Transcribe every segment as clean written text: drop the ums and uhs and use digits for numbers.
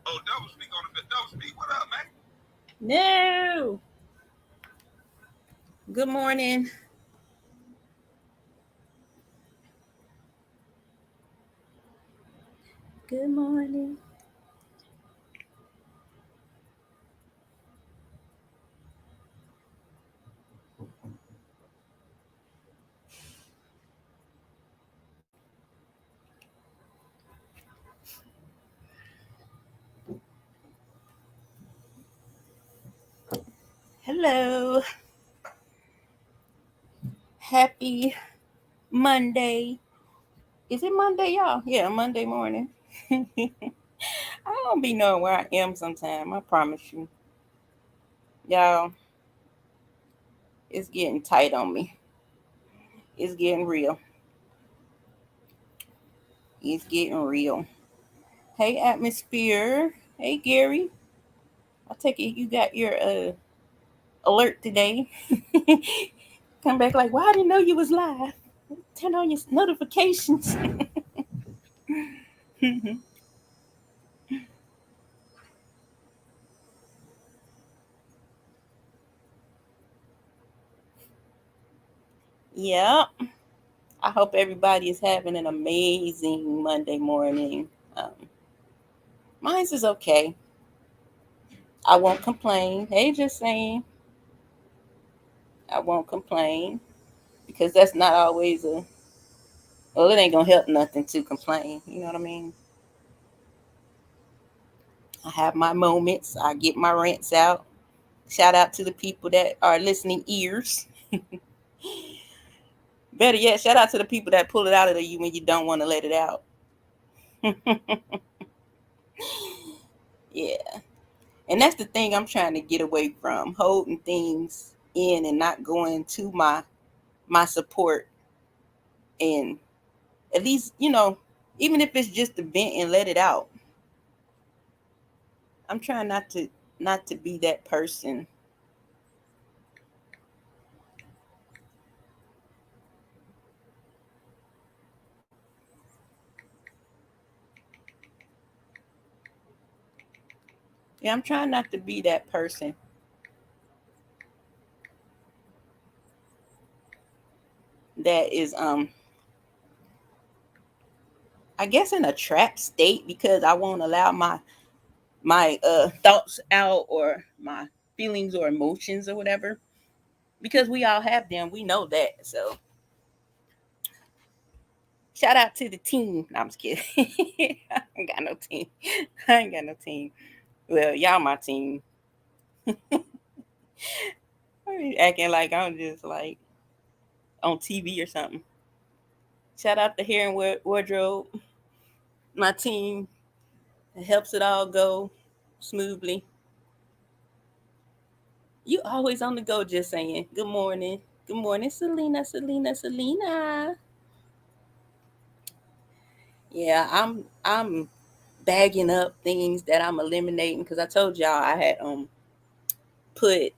Oh, double speak on the double speak. What up, man? No. Good morning. Good morning. Hello. Happy Monday. Is it Monday, y'all? Yeah, Monday morning. I don't be knowing where I am sometime. I promise you. Y'all, it's getting tight on me. It's getting real. It's getting real. Hey, atmosphere. Hey, Gary. I take it you got your alert today. Come back like, well, I didn't know you was live. Turn on your notifications. Yep. I hope everybody is having an amazing Monday morning. Um, Mine's is okay. I won't complain. Hey, just saying, I won't complain because that's not always a. Well, it ain't gonna help nothing to complain. You know what I mean? I have my moments. I get my rants out. Shout out to the people that are listening ears. Better yet, shout out to the people that pull it out of you when you don't want to let it out. Yeah. And that's the thing I'm trying to get away from, holding things in and not going to my support, and at least, even if it's just to vent and let it out. I'm trying not to be that person. Yeah, I'm trying not to be that person that is I guess in a trap state because I won't allow my thoughts out or my feelings or emotions or whatever, because we all have them. We know that. So shout out to the team. No, I'm just kidding. I ain't got no team. I ain't got no team. Well, y'all my team. I be acting like I'm just like on TV or something. Shout out to Hair and Wardrobe, my team. It helps it all go smoothly. You always on the go, just saying good morning. Good morning, Selena, Selena, Selena. Yeah, I'm bagging up things that I'm eliminating because I told y'all I had put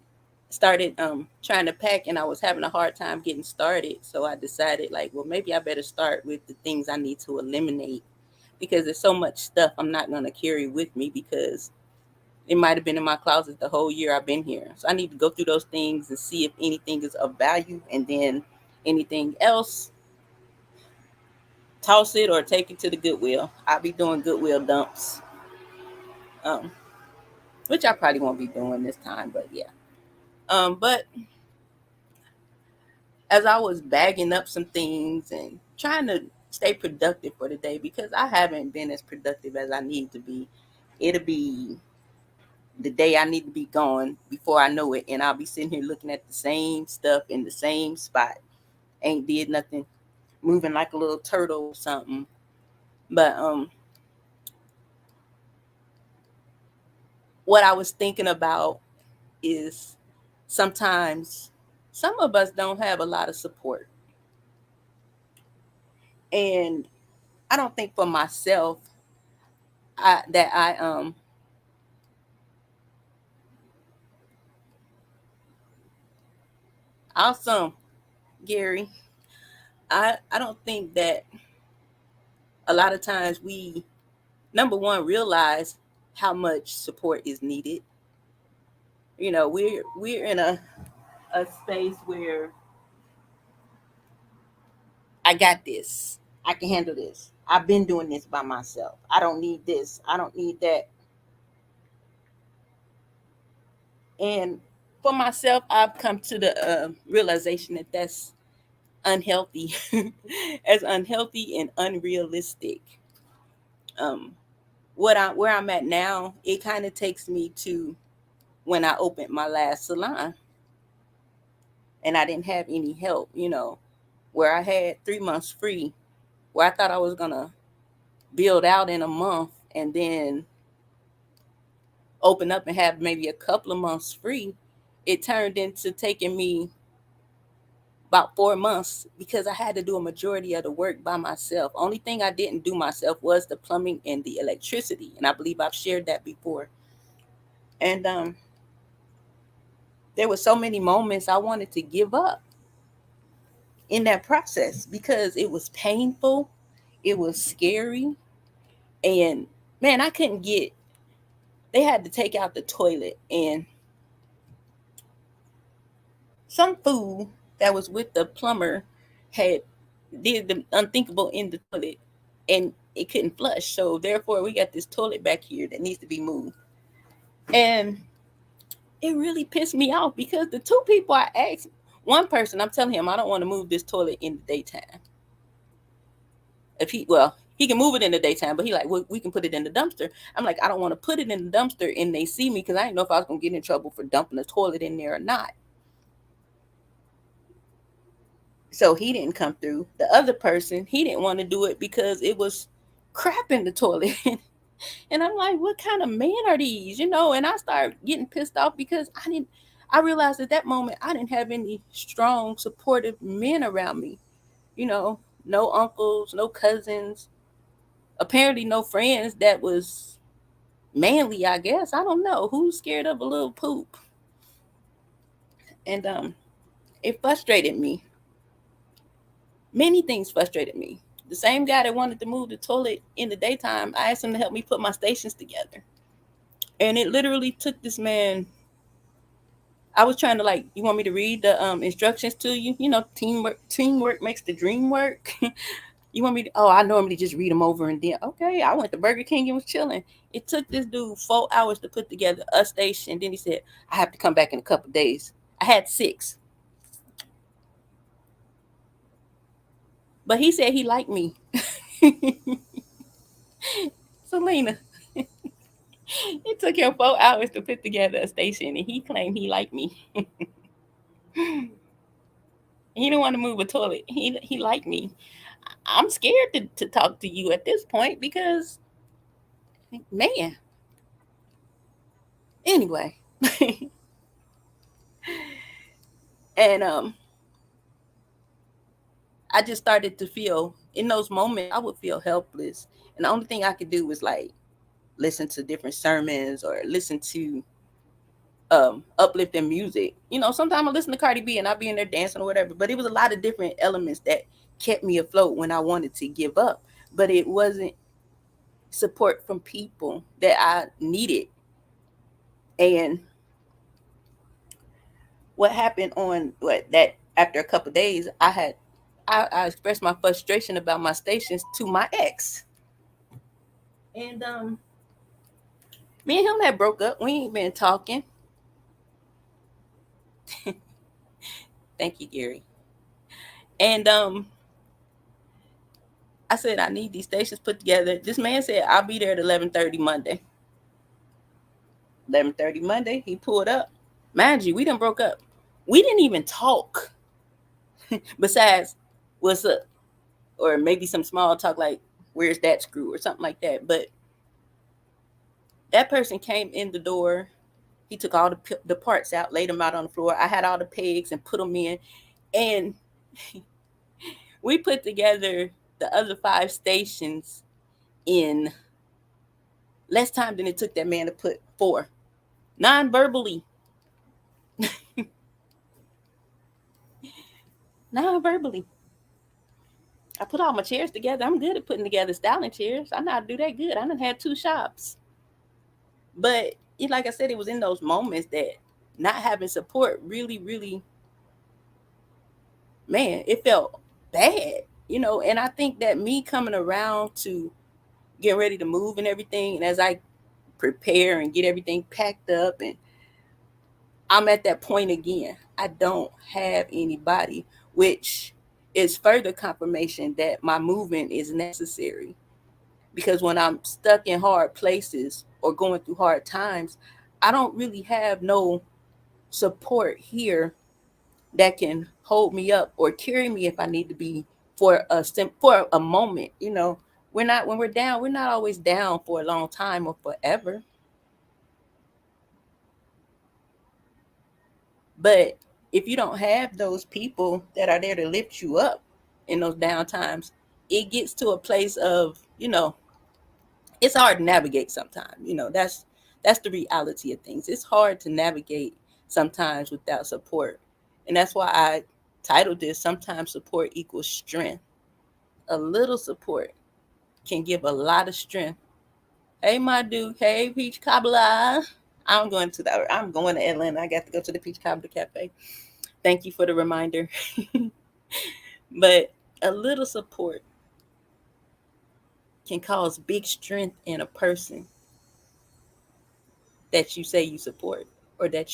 started trying to pack and I was having a hard time getting started. So I decided like, well, maybe I better start with the things I need to eliminate because there's so much stuff I'm not gonna carry with me because it might have been in my closet the whole year I've been here. So I need to go through those things and see if anything is of value, and then anything else, toss it or take it to the Goodwill. I'll be doing Goodwill dumps, um, which I probably won't be doing this time, but yeah. But as I was bagging up some things and trying to stay productive for the day because I haven't been as productive as I need to be, it'll be the day I need to be gone before I know it, and I'll be sitting here looking at the same stuff in the same spot. Ain't did nothing, moving like a little turtle or something. But what I was thinking about is sometimes some of us don't have a lot of support, and I don't think for myself that I awesome, Gary. I don't think that a lot of times we, number one, realize how much support is needed. You know, we're in a space where I got this. I can handle this. I've been doing this by myself. I don't need this. I don't need that. And for myself, I've come to the realization that that's unhealthy, as unhealthy and unrealistic. Um, where I'm at now, it kind of takes me to when I opened my last salon and I didn't have any help. You know, where I had 3 months free, where I thought I was gonna build out in a month and then open up and have maybe a couple of months free. It turned into taking me about 4 months because I had to do a majority of the work by myself. Only thing I didn't do myself was the plumbing and the electricity, and I believe I've shared that before. And there were so many moments I wanted to give up in that process because it was painful, it was scary, and man, I couldn't get. They had to take out the toilet, and some fool that was with the plumber had did the unthinkable in the toilet, and it couldn't flush. So therefore, we got this toilet back here that needs to be moved, and it really pissed me off because the two people I asked, one person, I'm telling him I don't want to move this toilet in the daytime. If he can move it in the daytime, but he like, well, we can put it in the dumpster. I'm like, I don't want to put it in the dumpster and they see me because I didn't know if I was gonna get in trouble for dumping the toilet in there or not. So he didn't come through. The other person, he didn't want to do it because it was crap in the toilet. And I'm like, what kind of men are these? You know, and I started getting pissed off because I realized at that moment I didn't have any strong, supportive men around me. You know, no uncles, no cousins, apparently no friends that was manly, I guess. I don't know. Who's scared of a little poop? And it frustrated me. Many things frustrated me. The same guy that wanted to move the toilet in the daytime, I asked him to help me put my stations together. And it literally took this man. I was trying to like, you want me to read the instructions to you? You know, teamwork makes the dream work. You want me to? Oh, I normally just read them over and then okay. I went to Burger King and was chilling. It took this dude 4 hours to put together a station. Then he said, I have to come back in a couple of days. I had 6. But he said he liked me. Selena, it took him 4 hours to put together a station and he claimed he liked me. He didn't want to move a toilet. He liked me. I'm scared to talk to you at this point because man. Anyway. And I just started to feel in those moments I would feel helpless. And the only thing I could do was like listen to different sermons or listen to uplifting music. You know, sometimes I listen to Cardi B and I'll be in there dancing or whatever. But it was a lot of different elements that kept me afloat when I wanted to give up. But it wasn't support from people that I needed. And what happened on what that after a couple of days, I expressed my frustration about my stations to my ex. And me and him had broke up. We ain't been talking. Thank you, Gary. And I said I need these stations put together. This man said I'll be there at 11:30 Monday. 11:30 Monday, he pulled up. Mind you, we done broke up. We didn't even talk. Besides, what's up? Or maybe some small talk like, where's that screw? Or something like that. But that person came in the door. He took all the parts out, laid them out on the floor. I had all the pegs and put them in. And we put together the other 5 stations in less time than it took that man to put 4. Non-verbally. Non-verbally. I put all my chairs together. I'm good at putting together styling chairs. I know how to do that good. I done had 2 shops. But like I said, it was in those moments that not having support really, really, man, it felt bad, And I think that me coming around to get ready to move and everything, and as I prepare and get everything packed up, and I'm at that point again. I don't have anybody, which is further confirmation that my movement is necessary. Because when I'm stuck in hard places or going through hard times, I don't really have no support here that can hold me up or carry me if I need to be for a moment. We're not when we're down. We're not always down for a long time or forever. But if you don't have those people that are there to lift you up in those down times, it gets to a place of, it's hard to navigate sometimes. That's the reality of things. It's hard to navigate sometimes without support. And that's why I titled this Sometimes Support Equals Strength. A little support can give a lot of strength. Hey, my dude. Hey, Peach Cobbler. I'm going to Atlanta. I got to go to the Peach Cobbler Cafe. Thank you for the reminder. But a little support can cause big strength in a person that you say you support, or that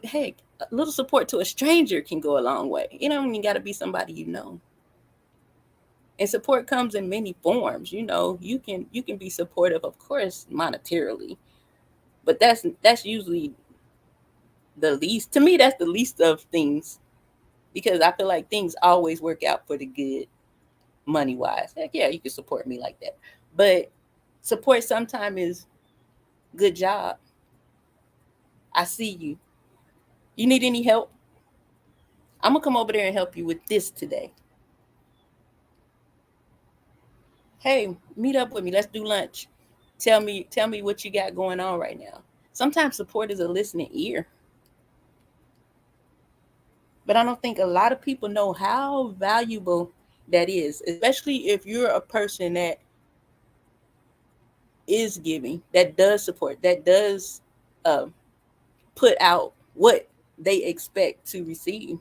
hey, a little support to a stranger can go a long way. You got to be somebody And support comes in many forms. You can be supportive, of course, monetarily, but that's usually the least. To me, that's the least of things, because I feel like things always work out for the good, money wise. Heck yeah, you can support me like that. But support sometimes is good job. I see you. You need any help? I'm gonna come over there and help you with this today. Hey, meet up with me. Let's do lunch. Tell me what you got going on right now. Sometimes support is a listening ear. But I don't think a lot of people know how valuable that is, especially if you're a person that is giving, that does support, that does uh, put out what they expect to receive.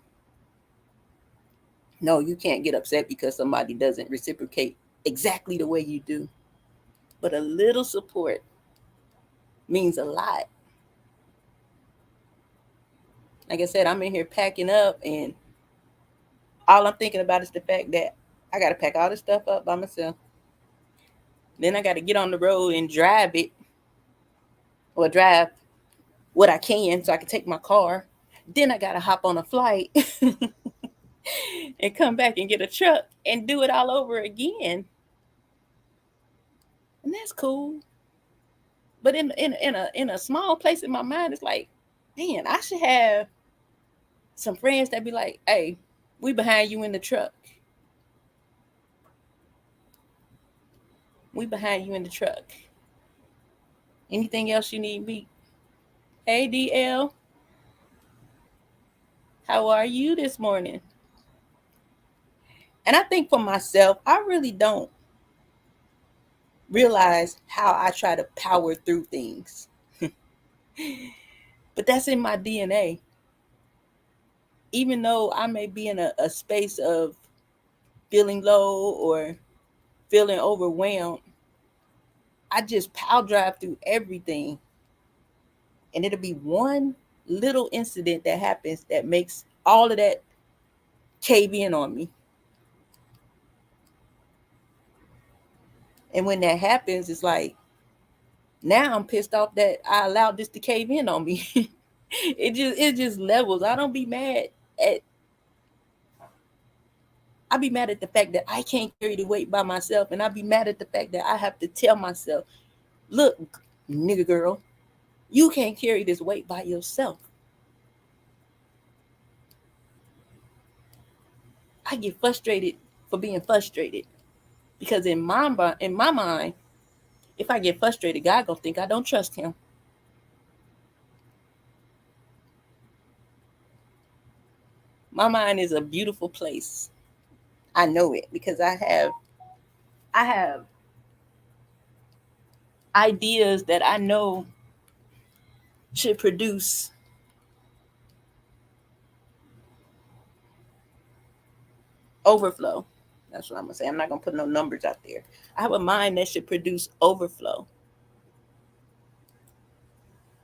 No, you can't get upset because somebody doesn't reciprocate exactly the way you do. But a little support means a lot. Like I said, I'm in here packing up, and all I'm thinking about is the fact that I got to pack all this stuff up by myself. Then I got to get on the road and drive it, or drive what I can so I can take my car. Then I got to hop on a flight and come back and get a truck and do it all over again. And that's cool. But in a small place in my mind, it's like, man, I should have some friends that be like, hey, we behind you in the truck. We behind you in the truck. Anything else you need me? Hey, DL, how are you this morning? And I think for myself, I really don't realize how I try to power through things. But that's in my DNA. Even though I may be in a space of feeling low or feeling overwhelmed, I just power drive through everything. And it'll be one little incident that happens that makes all of that cave in on me. And when that happens, it's like, now I'm pissed off that I allowed this to cave in on me. it just levels. At I be mad at the fact that I can't carry the weight by myself, and I be mad at the fact that I have to tell myself, look, nigga girl, you can't carry this weight by yourself. I get frustrated for being frustrated, because in my mind, if I get frustrated, God gonna think I don't trust him. My mind is a beautiful place. I know it because I have ideas that I know should produce overflow. That's what I'm gonna say. I'm not gonna put no numbers out there. I have a mind that should produce overflow.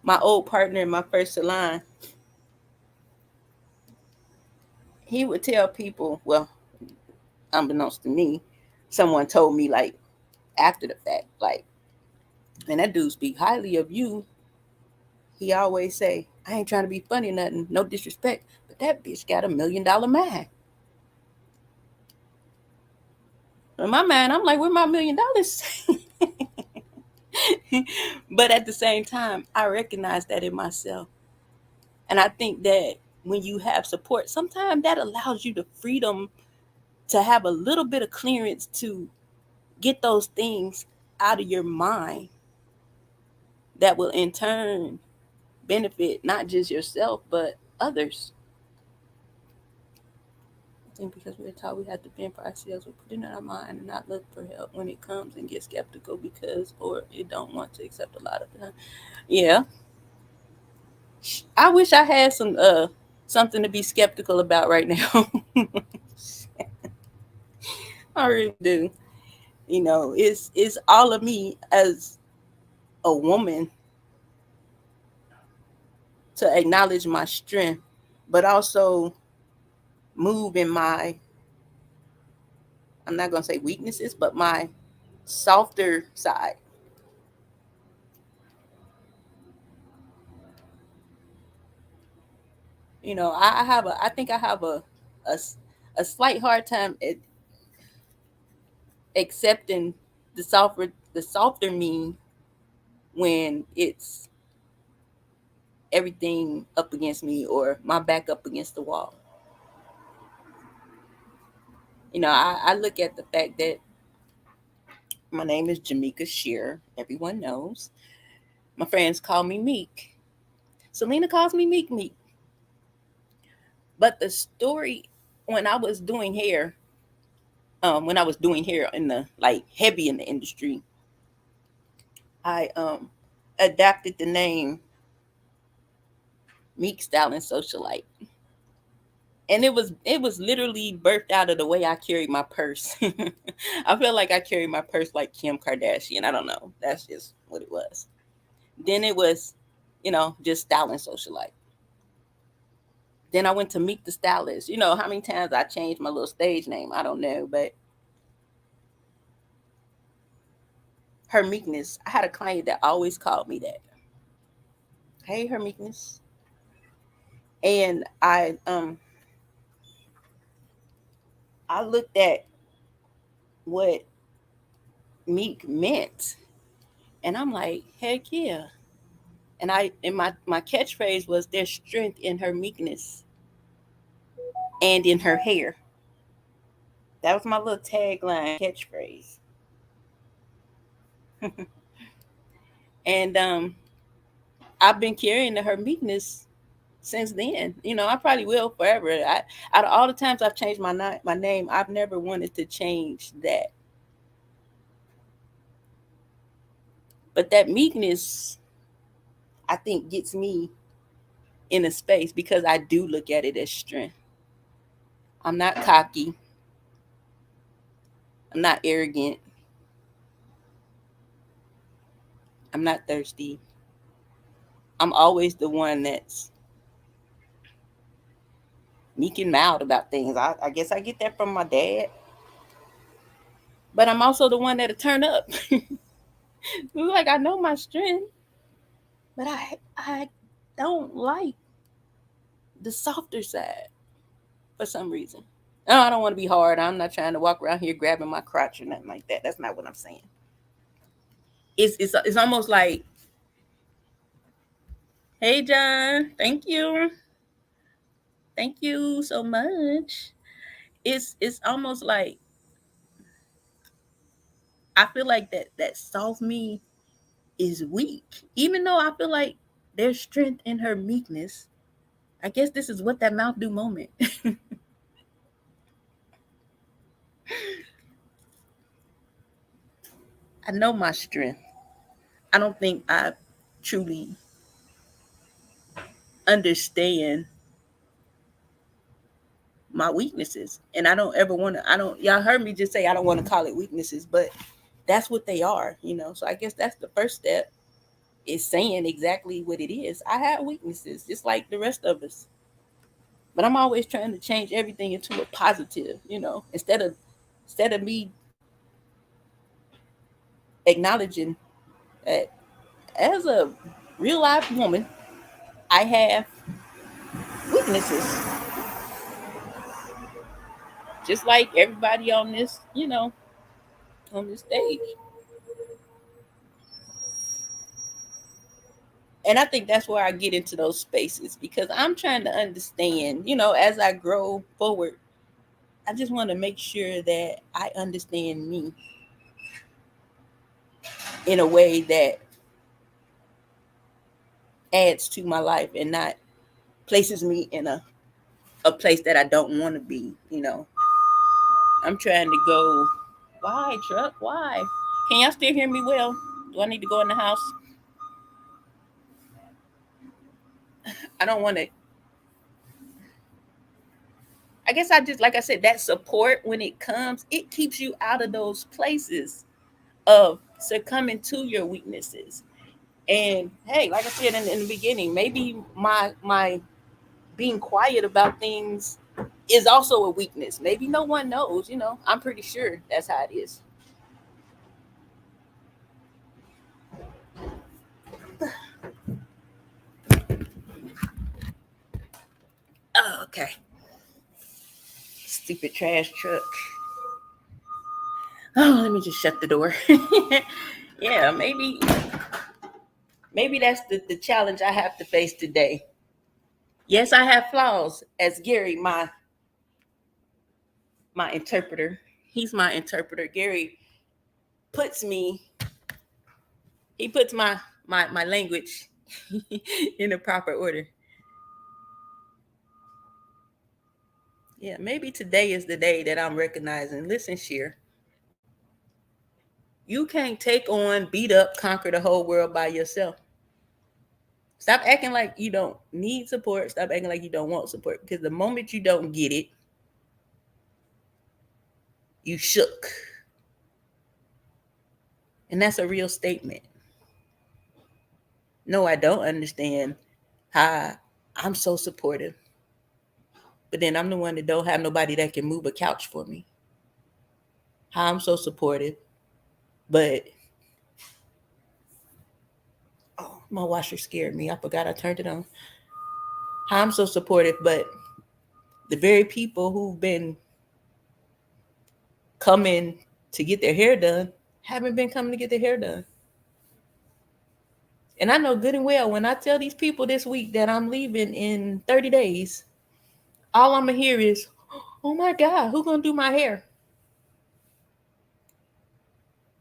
My old partner in my first salon, he would tell people, well, unbeknownst to me, someone told me like after the fact, like, man, that dude speak highly of you. He always say, I ain't trying to be funny or nothing, no disrespect, but that bitch got $1 million mind. In my mind, I'm like, where my $1 million? But at the same time, I recognize that in myself. And I think that when you have support, sometimes that allows you the freedom to have a little bit of clearance to get those things out of your mind that will in turn benefit not just yourself, but others. I think because we're taught we have to fend for ourselves, we put it in our mind and not look for help when it comes and get skeptical because, or it don't want to accept a lot of the time. Yeah, I wish I had something to be skeptical about right now. I really do. You know, it's all of me as a woman to acknowledge my strength, but also move in my, I'm not gonna say weaknesses, but my softer side. You know, I think I have a, a slight hard time at accepting the softer me when it's everything up against me or my back up against the wall. You know, I look at the fact that my name is Jamaica Shear. Everyone knows. My friends call me Meek. Selena calls me Meek Meek. But the story when I was doing hair, when I was doing hair in the like heavy in the industry, I adapted the name Meek Stylin' Socialite. And it was literally birthed out of the way I carried my purse. I feel like I carried my purse like Kim Kardashian. I don't know. That's just what it was. Then it was, just styling socialite. Then I went to Meek the Stylist. You know how many times I changed my little stage name? I don't know, but Her Meekness. I had a client that always called me that. Hey, Her Meekness. And I looked at what Meek meant, and I'm like, heck yeah. And my catchphrase was there's strength in her meekness and in her hair. That was my little tagline catchphrase. And I've been carrying her meekness since then. You know, I probably will forever. Out of all the times I've changed my name, I've never wanted to change that. But that meekness, I think, gets me in a space because I do look at it as strength. I'm not cocky. I'm not arrogant. I'm not thirsty. I'm always the one that's meek and mild about things. I guess I get that from my dad. But I'm also the one that'll turn up. Like I know my strength, but I don't like the softer side for some reason. No, I don't want to be hard. I'm not trying to walk around here grabbing my crotch or nothing like that. That's not what I'm saying. It's almost like, hey John, thank you so much. It's almost like I feel like that soft me is weak, even though I feel like there's strength in her meekness. I guess this is what that mouth do moment. I know my strength. I don't think I truly understand my weaknesses. And I don't ever want to, I don't, y'all heard me just say I don't want to call it weaknesses, but that's what they are, you know. So I guess that's the first step, is saying exactly what it is. I have weaknesses just like the rest of us. But I'm always trying to change everything into a positive, you know, instead of me acknowledging that as a real life woman, I have weaknesses, just like everybody on this, you know, on this stage. And I think that's where I get into those spaces, because I'm trying to understand, you know, as I grow forward, I just want to make sure that I understand me in a way that adds to my life and not places me in a place that I don't want to be, you know. I'm trying to go, why, truck? Why? Can y'all still hear me well? Do I need to go in the house? I don't want to. I guess I just, like I said, that support, when it comes, it keeps you out of those places of succumbing to your weaknesses. And hey, like I said in the beginning, maybe my being quiet about things is also a weakness. Maybe no one knows, you know. I'm pretty sure that's how it is. Oh, okay. Stupid trash truck. Oh, let me just shut the door. Yeah, maybe that's the challenge I have to face today. Yes, I have flaws, as Gary, my interpreter. He's my interpreter. Gary puts me, he puts my language in the proper order. Yeah, maybe today is the day that I'm recognizing. Listen, Sheer, you can't take on, beat up, conquer the whole world by yourself. Stop acting like you don't need support. Stop acting like you don't want support. Because the moment you don't get it, you shook. And that's a real statement. No, I don't understand how I'm so supportive, but then I'm the one that don't have nobody that can move a couch for me. How I'm so supportive, but oh, my washer scared me. I forgot I turned it on. How I'm so supportive, but the very people who've been coming to get their hair done haven't been coming to get their hair done. And I know good and well when I tell these people this week that I'm leaving in 30 days, all I'm gonna hear is, "Oh my God, who gonna do my hair?"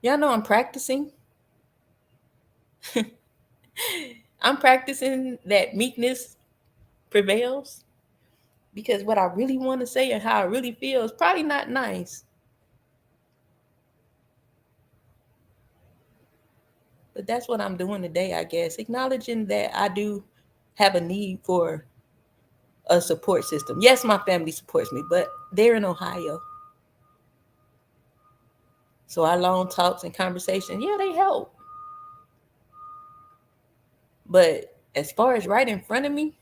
Y'all know I'm practicing. I'm practicing that meekness prevails, because what I really want to say and how I really feel is probably not nice. But that's what I'm doing today, I guess. Acknowledging that I do have a need for a support system. Yes, my family supports me, but they're in Ohio. So our long talks and conversations, yeah, they help. But as far as right in front of me,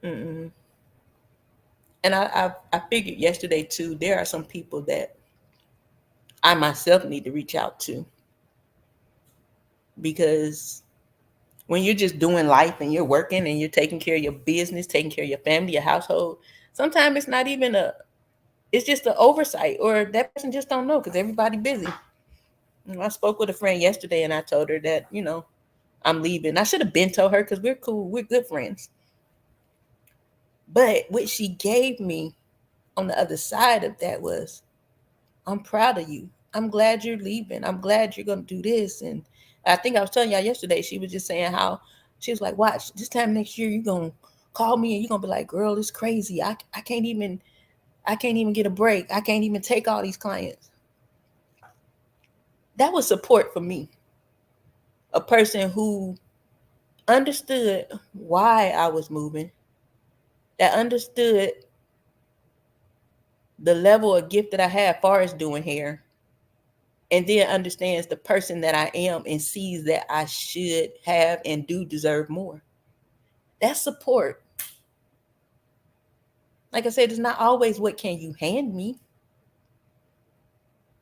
mm-mm. And I figured yesterday too, there are some people that I myself need to reach out to, because when you're just doing life and you're working and you're taking care of your business, taking care of your family, your household, sometimes it's not even it's just an oversight, or that person just don't know because everybody busy. You know, I spoke with a friend yesterday and I told her that, you know, I'm leaving. I should have been told her because we're cool, we're good friends. But what she gave me on the other side of that was, I'm proud of you. I'm glad you're leaving. I'm glad you're going to do this. And I think I was telling y'all yesterday, she was just saying how she was like, watch, this time next year, you're going to call me and you're going to be like, girl, it's crazy. I can't even get a break. I can't even take all these clients. That was support for me. a person who understood why I was moving, that understood the level of gift that I have far as doing hair, and then understands the person that I am and sees that I should have and do deserve more. That's support. Like I said, it's not always what can you hand me.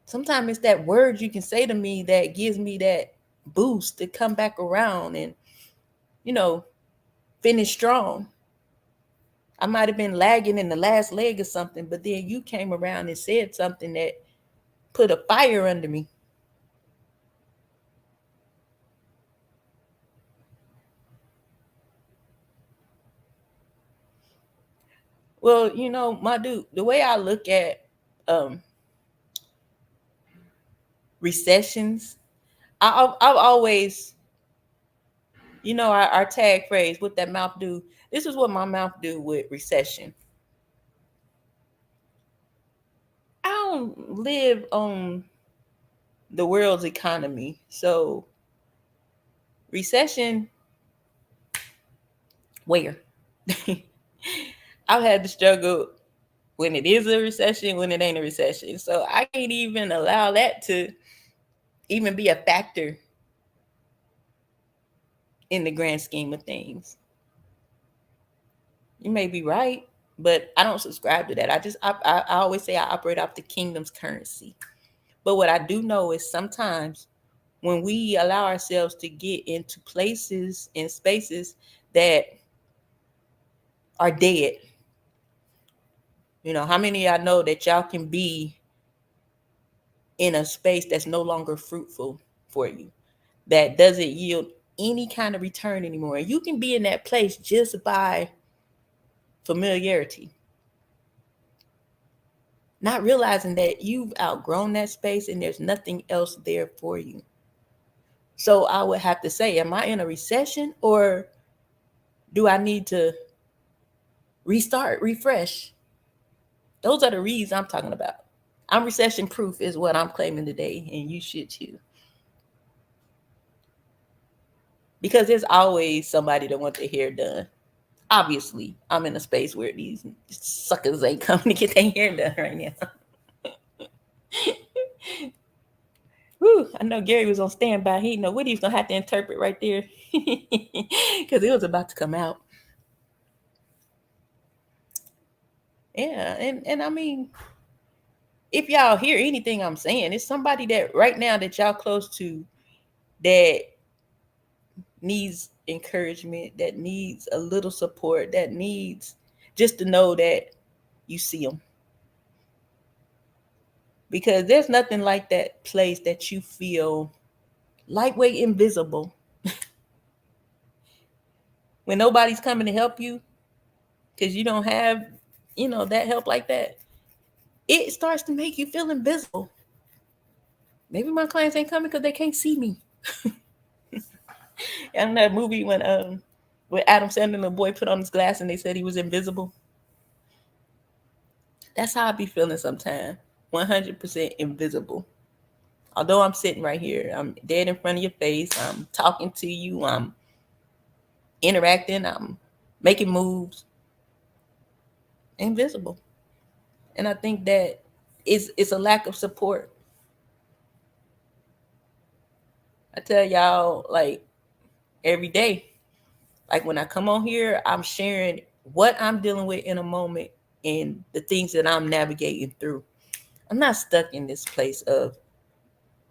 Sometimes it's that word you can say to me that gives me that boost to come back around and, you know, finish strong. I might have been lagging in the last leg or something, but then you came around and said something that put a fire under me. Well, my dude, the way I look at um, recessions, I've always, our tag phrase, what that mouth do. This is what my mouth do with recession. I don't live on the world's economy. So recession, where? I've had to struggle when it is a recession, when it ain't a recession. So I can't even allow that to even be a factor in the grand scheme of things. You may be right, but I don't subscribe to that. I always say I operate off the kingdom's currency. But what I do know is sometimes when we allow ourselves to get into places and spaces that are dead, how many of y'all know that y'all can be in a space that's no longer fruitful for you, that doesn't yield any kind of return anymore? And you can be in that place just by familiarity, not realizing that you've outgrown that space and there's nothing else there for you. So I would have to say, am I in a recession, or do I need to restart, refresh? Those are the reads I'm talking about. I'm recession proof is what I'm claiming today, and you should too. Because there's always somebody that wants their hair done. Obviously, I'm in a space where these suckers ain't coming to get their hair done right now. Whew, I know Gary was on standby. He didn't know what he was gonna have to interpret right there, because it was about to come out. Yeah, and I mean, if y'all hear anything I'm saying, it's somebody that right now that y'all close to that needs encouragement, that needs a little support, that needs just to know that you see them. Because there's nothing like that place that you feel lightweight, invisible, when nobody's coming to help you because you don't have, that help like that. It starts to make you feel invisible. Maybe my clients ain't coming because they can't see me. And that movie when Adam Sandler and the boy put on his glass and they said he was invisible. That's how I be feeling sometimes. 100% invisible. Although I'm sitting right here, I'm dead in front of your face. I'm talking to you. I'm interacting. I'm making moves. Invisible. And I think that it's a lack of support. I tell y'all, like, every day, like when I come on here, I'm sharing what I'm dealing with in a moment and the things that I'm navigating through. I'm not stuck in this place of,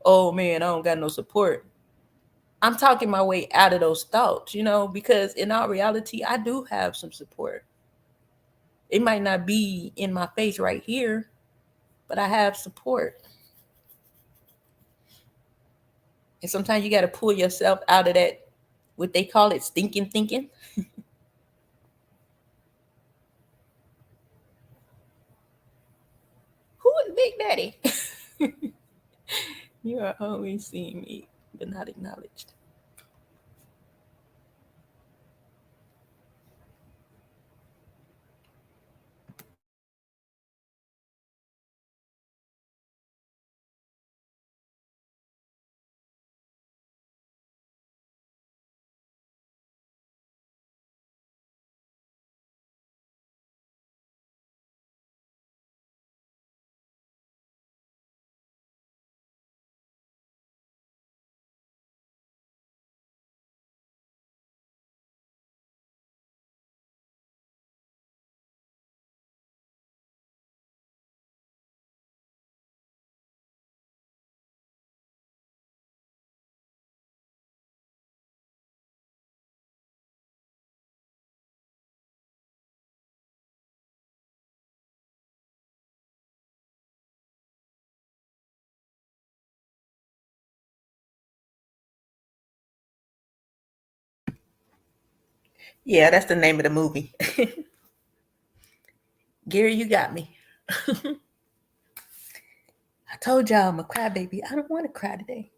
oh man, I don't got no support. I'm talking my way out of those thoughts, because in all reality, I do have some support. It might not be in my face right here, but I have support. And sometimes you got to pull yourself out of that, what they call it, stinking thinking. Who is Big Daddy? You are always seeing me, but not acknowledged. Yeah, that's the name of the movie. Gary, you got me. I told y'all I'm a crybaby. I don't want to cry today.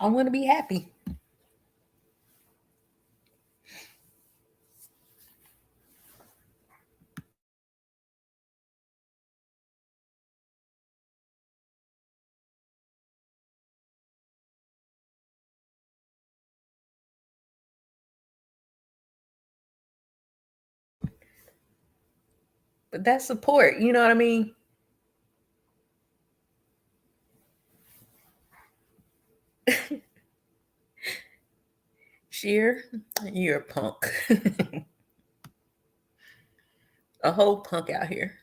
I want to be happy. But that's support. You know what I mean? Sheer, you're a punk. A whole punk out here.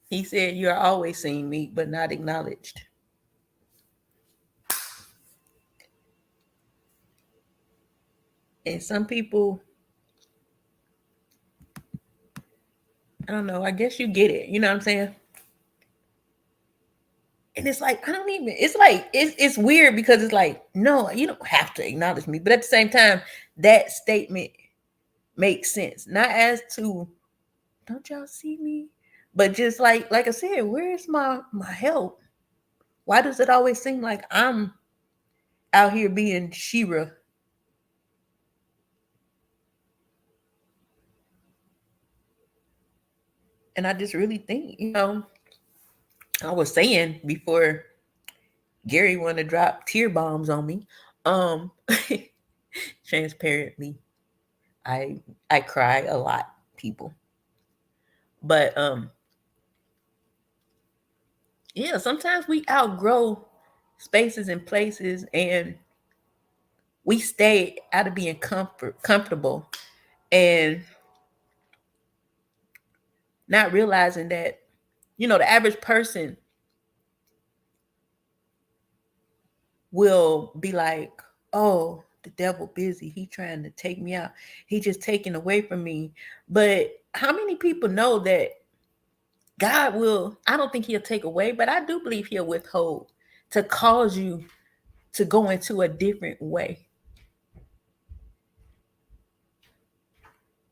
He said, "You are always seeing me, but not acknowledged." And some people, I don't know, I guess you get it. You know what I'm saying? And it's like, I don't even, it's like, it's weird because it's like, no, you don't have to acknowledge me. But at the same time, that statement makes sense. Not as to, don't y'all see me? But just like I said, where's my help? Why does it always seem like I'm out here being Shira? And I just really think, I was saying before Gary wanted to drop tear bombs on me. Um, Transparently, I I cry a lot, people. But yeah, sometimes we outgrow spaces and places, and we stay out of being comfortable, and not realizing that, the average person will be like, oh, the devil busy, he trying to take me out, he just taking away from me. But how many people know that God will, I don't think he'll take away, but I do believe he'll withhold to cause you to go into a different way,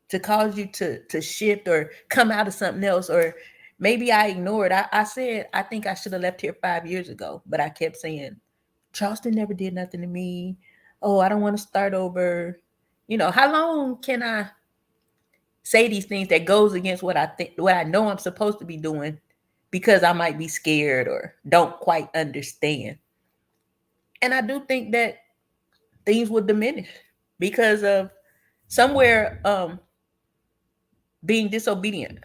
to cause you to shift or come out of something else. Or maybe I ignored. I said I think I should have left here 5 years ago, but I kept saying Charleston never did nothing to me. Oh, I don't want to start over. How long can I say these things that goes against what I know I'm supposed to be doing, because I might be scared or don't quite understand. And I do think that things will diminish because of somewhere being disobedient.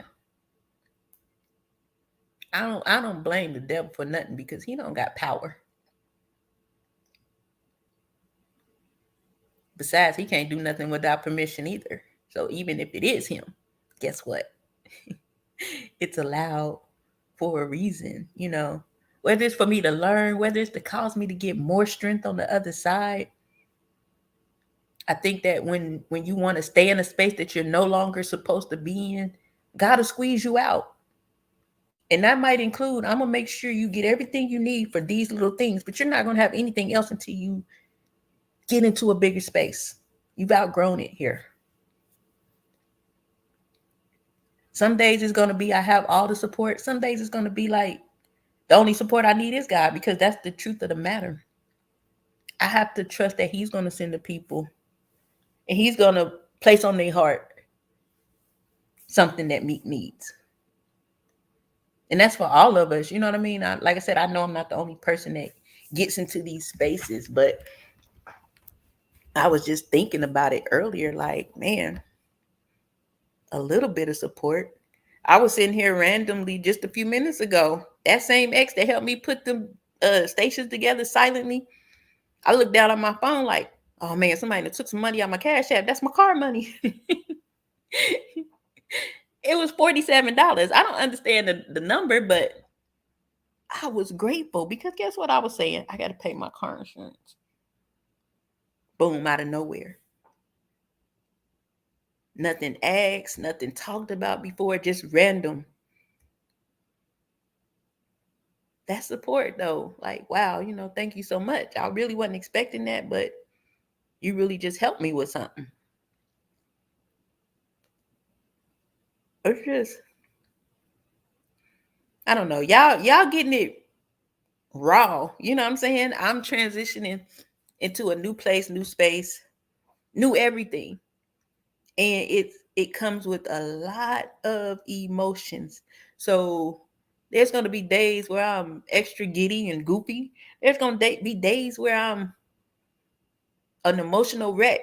I don't blame the devil for nothing, because he don't got power. Besides, he can't do nothing without permission either. So even if it is him, guess what? It's allowed for a reason. Whether it's for me to learn, whether it's to cause me to get more strength on the other side. I think that when you want to stay in a space that you're no longer supposed to be in, gotta squeeze you out. And that might include, I'm gonna make sure you get everything you need for these little things, but you're not gonna have anything else until you get into a bigger space. You've outgrown it here. Some days it's gonna be I have all the support. Some days it's gonna be like the only support I need is God, because that's the truth of the matter. I have to trust that he's gonna send the people, and he's gonna place on their heart something that Meek needs. And that's for all of us. You know what I mean? Like I said, I know I'm not the only person that gets into these spaces, but I was just thinking about it earlier. Like, man, a little bit of support. I was sitting here randomly just a few minutes ago. That same ex that helped me put the stations together silently, I looked down on my phone like, oh man, somebody took some money out my cash app. That's my car money. It was $47. I don't understand the number, but I was grateful, because guess what I was saying? I got to pay my car insurance. Boom, out of nowhere. Nothing asked, nothing talked about before, just random. That support though, like, wow, thank you so much. I really wasn't expecting that, but You really just helped me with something. It's just, I don't know. Y'all getting it raw. You know what I'm saying? I'm transitioning into a new place, new space, new everything. And it comes with a lot of emotions. So there's going to be days where I'm extra giddy and goofy. There's going to be days where I'm an emotional wreck,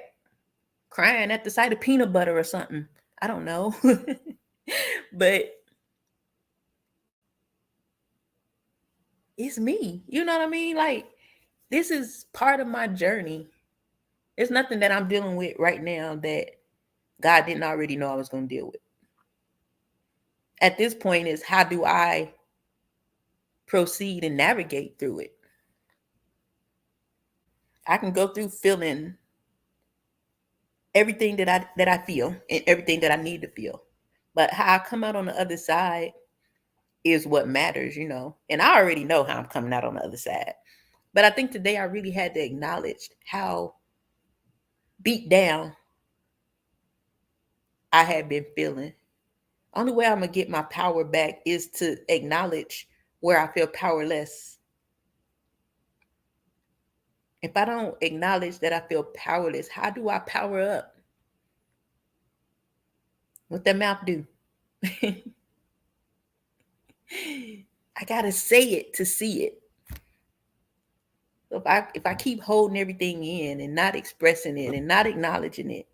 crying at the sight of peanut butter or something. I don't know. But it's me. You know what I mean? Like, this is part of my journey. There's nothing that I'm dealing with right now that God didn't already know I was going to deal with. At this point is, how do I proceed and navigate through it? I can go through feeling everything that I feel and everything that I need to feel. But how I come out on the other side is what matters, you know. And I already know how I'm coming out on the other side. But I think today I really had to acknowledge how beat down I had been feeling. Only way I'm going to get my power back is to acknowledge where I feel powerless. If I don't acknowledge that I feel powerless, how do I power up? What that mouth do? I got to say it to see it. So if I keep holding everything in and not expressing it and not acknowledging it,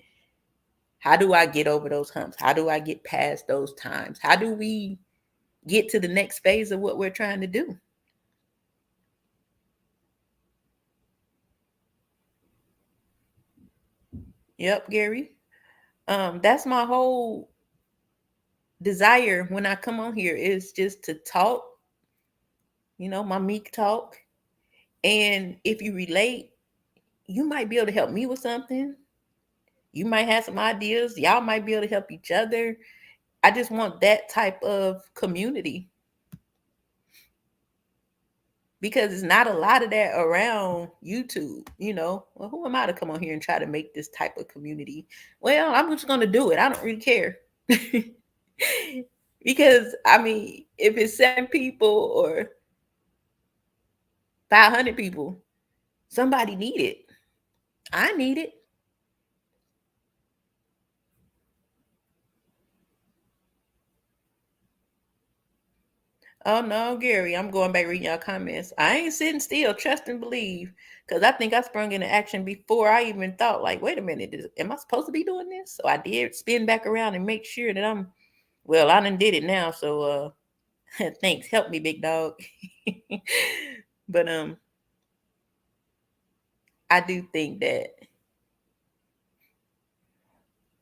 how do I get over those humps? How do I get past those times? How do we get to the next phase of what we're trying to do? Yep, Gary. That's my whole desire when I come on here, is just to talk, you know, my meek talk. And if you relate, you might be able to help me with something. You might have some ideas. Y'all might be able to help each other. I just want that type of community, because it's not a lot of that around YouTube, you know. Well, who am I to come on here and try to make this type of community? Well, I'm just going to do it. I don't really care. Because, I mean, if it's 7 people or 500 people, somebody need it. I need it. Oh no, Gary, I'm going back reading y'all comments. I ain't sitting still, trust and believe. Because I think I sprung into action before I even thought, like, wait a minute, am I supposed to be doing this? So I did spin back around and make sure that I done did it now. So thanks. Help me, big dog. But I do think that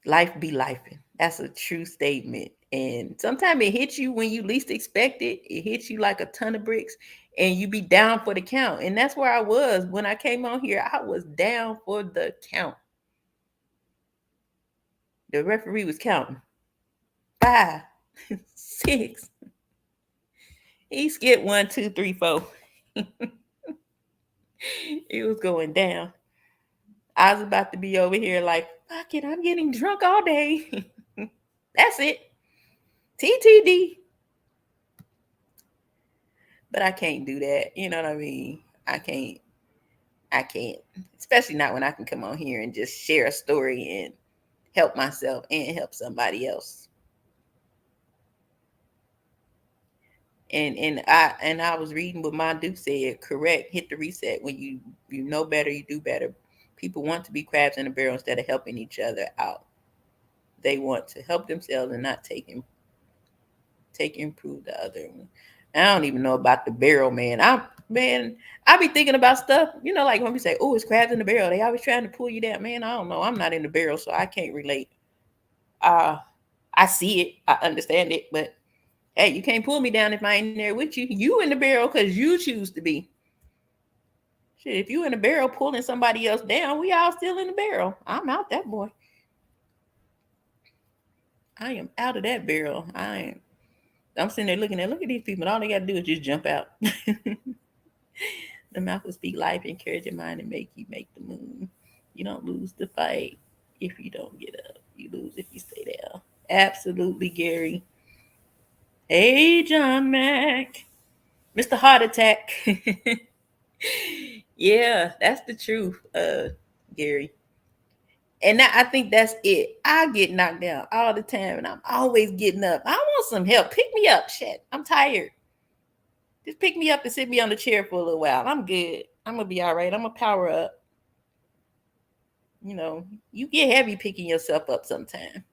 life be lifing. That's a true statement. And sometimes it hits you when you least expect it. It hits you like a ton of bricks, and you be down for the count. And that's where I was when I came on here. I was down for the count. The referee was counting 5, 6. He skipped 1, 2, 3, 4. It was going down. I was about to be over here like, fuck it, I'm getting drunk all day. That's it. TTD. But I can't do that. You know what I mean? I can't. Especially not when I can come on here and just share a story and help myself and help somebody else. And I was reading what my Duke said, correct, hit the reset. When you know better, you do better. People want to be crabs in a barrel instead of helping each other out. They want to help themselves and not take improve the other one. I don't even know about the barrel, man. I be thinking about stuff, you know, like when we say, oh, it's crabs in the barrel, they always trying to pull you down. Man, I don't know. I'm not in the barrel, so I can't relate. I see it, I understand it, but hey, you can't pull me down if I ain't there with you. You in the barrel because you choose to be. Shit, if you in the barrel pulling somebody else down, we all still in the barrel. I'm out that boy. I am out of that barrel. I'm sitting there looking look at these people. All they got to do is just jump out. The mouth will speak life, encourage your mind, and make you make the moon. You don't lose the fight if you don't get up. You lose if you stay down. Absolutely, Gary. Hey, John Mack. Mr. Heart Attack. Yeah, that's the truth, Gary. And I think that's it. I get knocked down all the time, and I'm always getting up. I want some help. Pick me up. Shit, I'm tired. Just pick me up and sit me on the chair for a little while. I'm good. I'm gonna be all right. I'm gonna power up. You know, you get heavy picking yourself up sometime.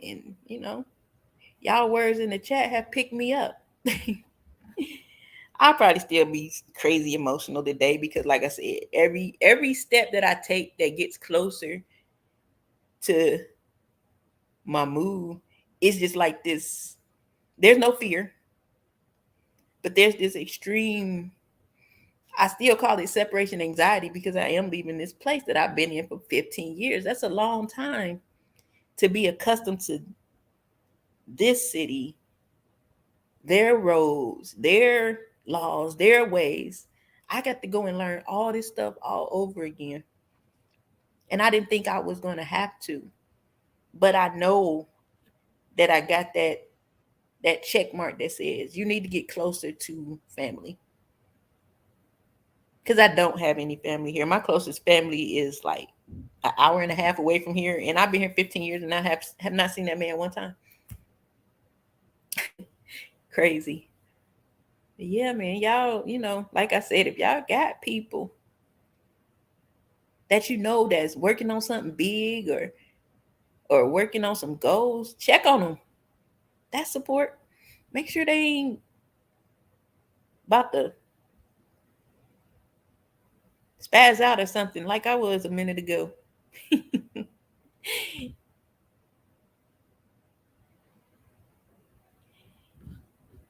And y'all words in the chat have picked me up. I'll probably still be crazy emotional today because, like I said, every step that I take that gets closer to my move is just like this. There's no fear, but there's this extreme. I still call it separation anxiety because I am leaving this place that I've been in for 15 years. That's a long time to be accustomed to this city, their roads, their laws, their ways. I got to go and learn all this stuff all over again. And I didn't think I was going to have to. But I know that I got that check mark that says you need to get closer to family. Because I don't have any family here. My closest family is like an hour and a half away from here. And I've been here 15 years and I have not seen that man one time. Crazy. But yeah, man, y'all, like I said, if y'all got people that that's working on something big or working on some goals, check on them. That's support. Make sure they ain't about to spaz out or something like I was a minute ago.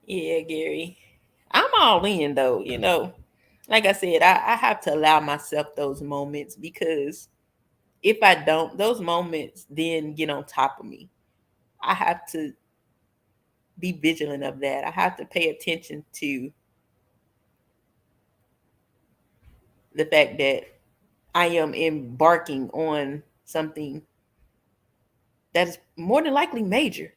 Yeah, Gary. I'm all in though, Like I said, I have to allow myself those moments because if I don't, those moments then get on top of me. I have to be vigilant of that. I have to pay attention to the fact that I am embarking on something that is more than likely major.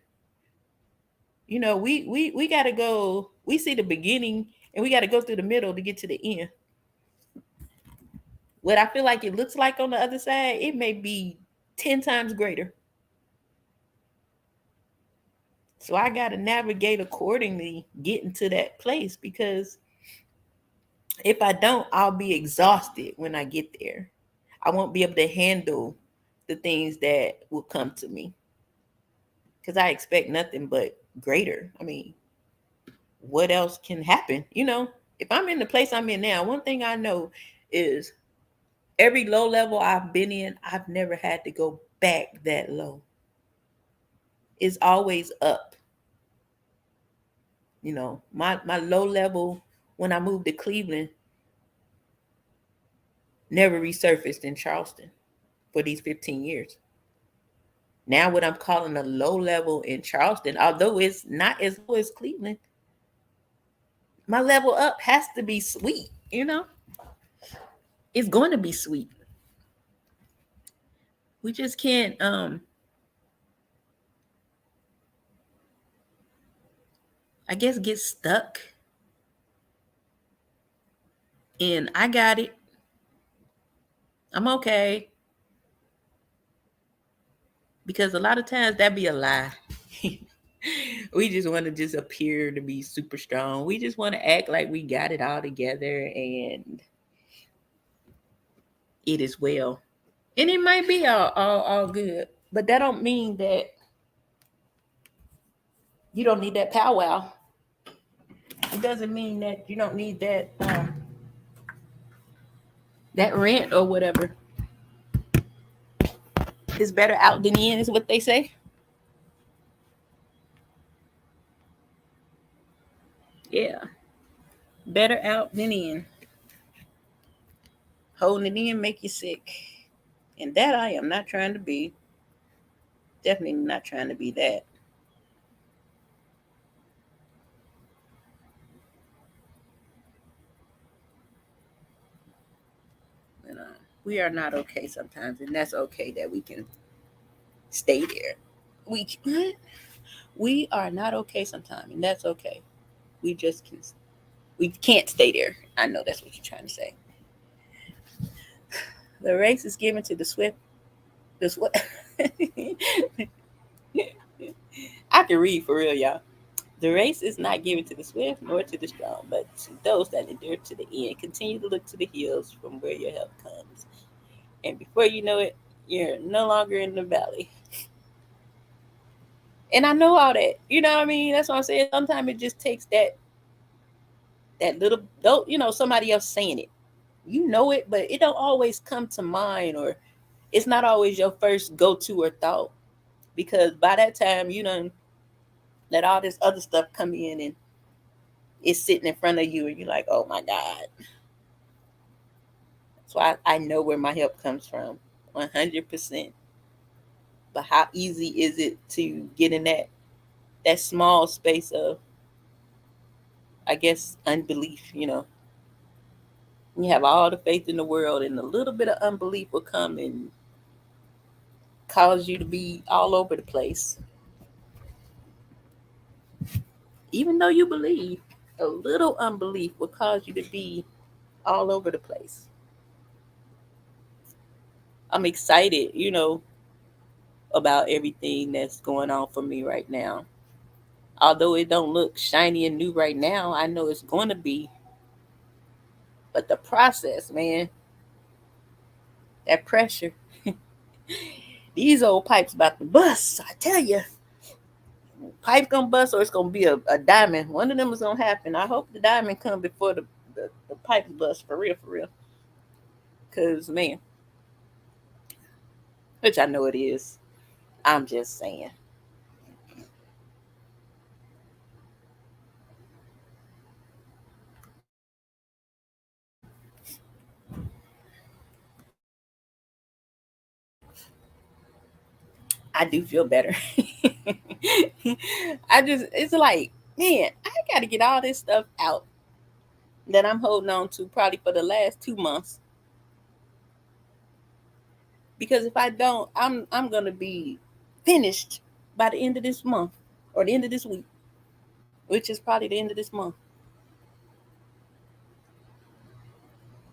We got to go. We see the beginning, and we got to go through the middle to get to the end. What I feel like it looks like on the other side, it may be 10 times greater. So I got to navigate accordingly, getting to that place because if I don't, I'll be exhausted when I get there. I won't be able to handle the things that will come to me because I expect nothing but greater. I mean, what else can happen? If I'm in the place I'm in now, one thing I know is every low level I've been in, I've never had to go back that low. It's always up. My low level when I moved to Cleveland never resurfaced in Charleston for these 15 years. Now what I'm calling a low level in Charleston, although it's not as low as Cleveland, my level up has to be sweet, It's going to be sweet. We just can't I guess get stuck in I got it. I'm okay. Because a lot of times that be a lie. We just want to just appear to be super strong. We just want to act like we got it all together and it is well. And it might be all good. But that don't mean that you don't need that powwow. It doesn't mean that you don't need that that rent or whatever. It's better out than in, is what they say. Yeah. Better out than in. Holding it in make you sick. And that I am not trying to be. Definitely not trying to be that. moving on. We are not okay sometimes, and that's okay that we can stay there. We are not okay sometimes, and that's okay. We just can. We can't stay there. I know that's what you're trying to say. The race is given to the swift. The swift. I can read for real, y'all. The race is not given to the swift nor to the strong, but to those that endure to the end. Continue to look to the hills from where your help comes. And before you know it, you're no longer in the valley. And I know all that. You know what I mean? That's what I'm saying. Sometimes it just takes that little, somebody else saying it. You know it, but it don't always come to mind, or it's not always your first go-to or thought. Because by that time, you done let all this other stuff come in and it's sitting in front of you, and you're like, oh my God. So I know where my help comes from, 100%. But how easy is it to get in that small space of, I guess, unbelief? You have all the faith in the world, and a little bit of unbelief will come and cause you to be all over the place. Even though you believe, a little unbelief will cause you to be all over the place. I'm excited, about everything that's going on for me right now. Although it don't look shiny and new right now, I know it's going to be. But the process, man, that pressure, these old pipes about to bust. I tell you, pipe gonna bust or it's gonna be a diamond. One of them is gonna happen. I hope the diamond come before the pipe bust, for real, for real. Cause man, which I know it is. I'm just saying. I do feel better. It's like, man, I got to get all this stuff out that I'm holding on to probably for the last 2 months. Because if I don't, I'm gonna be finished by the end of this month or the end of this week, which is probably the end of this month.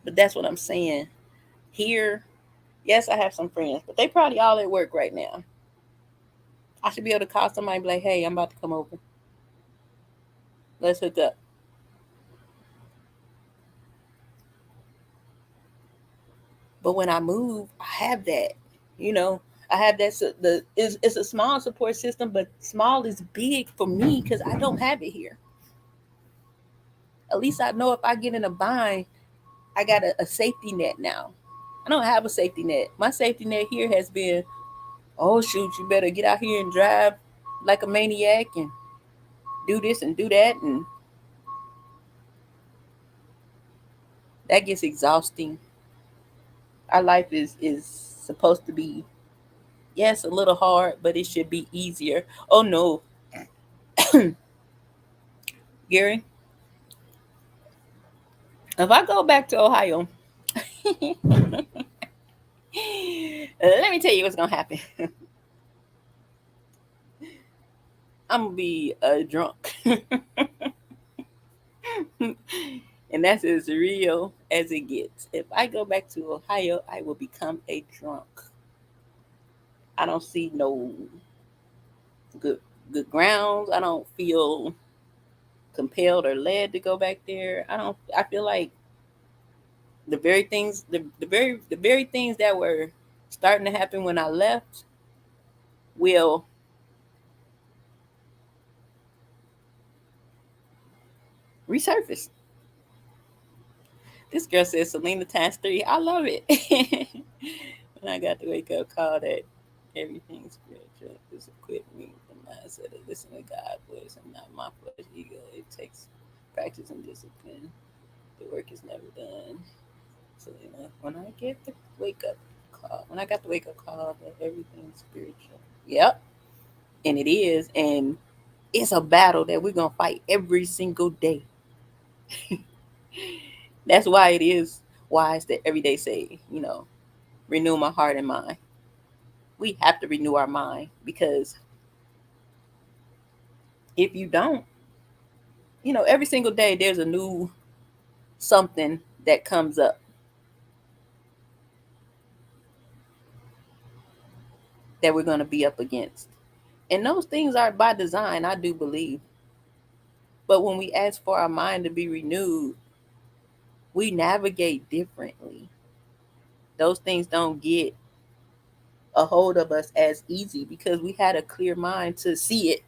But that's what I'm saying. Here, yes, I have some friends, but they probably all at work right now. I should be able to call somebody and be like, hey, I'm about to come over. Let's hook up. But when I move, I have that. You know, I have that. It's a small support system, but small is big for me because I don't have it here. At least I know if I get in a bind, I got a safety net now. I don't have a safety net. My safety net here has been, oh shoot, you better get out here and drive like a maniac and do this and do that, and that gets exhausting. Our life is supposed to be, yes, a little hard, but it should be easier. Oh no, Gary, if I go back to Ohio, let me tell you what's gonna happen. I'm gonna be a drunk. And that's as real as it gets. If I go back to Ohio, I will become a drunk. I don't see no good good grounds. I don't feel compelled or led to go back there. I feel like the very things that were starting to happen when I left will resurface. This girl says Selena times three. I love it. When I got the wake up call that everything spiritual is equipped me with the mindset of listening to God's voice and not my flesh ego. It takes practice and discipline. The work is never done. So when I get the wake up call, when I got the wake up call that everything's spiritual. Yep. And it is. And it's a battle that we're gonna fight every single day. That's why it is why is that every day say, renew my heart and mind? We have to renew our mind, because if you don't, every single day there's a new something that comes up that we're going to be up against. And those things are by design, I do believe. But when we ask for our mind to be renewed, we navigate differently. Those things don't get a hold of us as easy because we had a clear mind to see it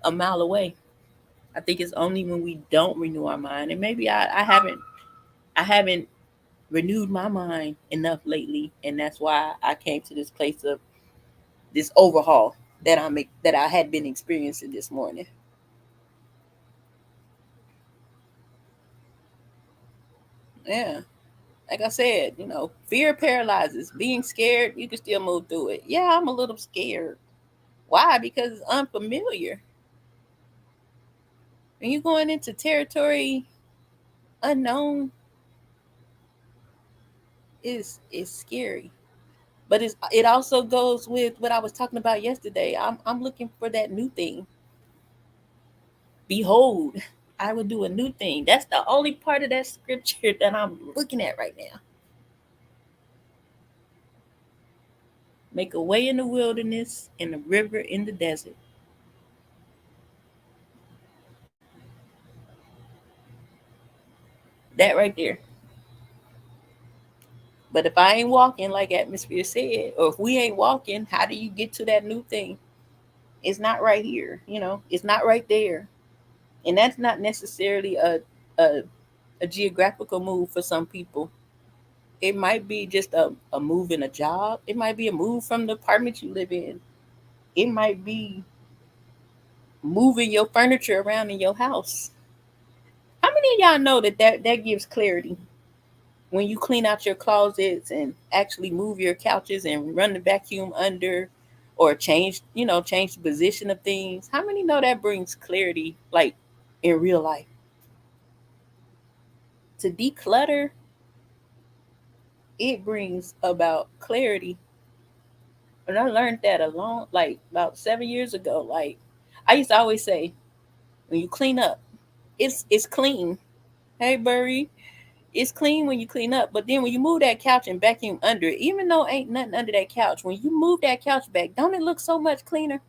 a mile away. I think it's only when we don't renew our mind, and maybe I haven't renewed my mind enough lately, and that's why I came to this place of this overhaul that I had been experiencing this morning. Yeah, like I said, fear paralyzes. Being scared, you can still move through it. Yeah, I'm a little scared. Why? Because it's unfamiliar. When you're going into territory unknown, is scary. But it also goes with what I was talking about yesterday. I'm looking for that new thing. Behold, I will do a new thing. That's the only part of that scripture that I'm looking at right now. Make a way in the wilderness and a river in the desert. That right there. But if I ain't walking, like Atmosphere said, or if we ain't walking, how do you get to that new thing? It's not right here, it's not right there. And that's not necessarily a, a geographical move for some people. It might be just a move in a job. It might be a move from the apartment you live in. It might be moving your furniture around in your house. How many of y'all know that gives clarity? When you clean out your closets and actually move your couches and run the vacuum under, or change the position of things. How many know that brings clarity, like in real life? To declutter, it brings about clarity. And I learned that like about 7 years ago. Like, I used to always say, when you clean up, it's clean. Hey, Burry, it's clean when you clean up. But then when you move that couch and vacuum under it, even though ain't nothing under that couch, when you move that couch back, don't it look so much cleaner?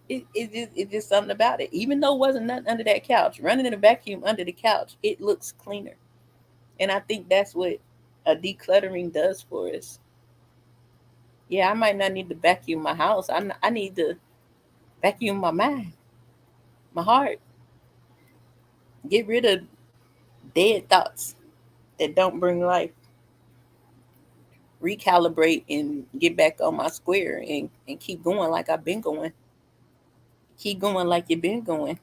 It's just something about it. Even though wasn't nothing under that couch, running in a vacuum under the couch, it looks cleaner. And I think that's what a decluttering does for us. Yeah, I might not need to vacuum my house. I need to vacuum my mind, my heart. Get rid of dead thoughts that don't bring life. Recalibrate and get back on my square, and keep going like I've been going. Keep going like you've been going.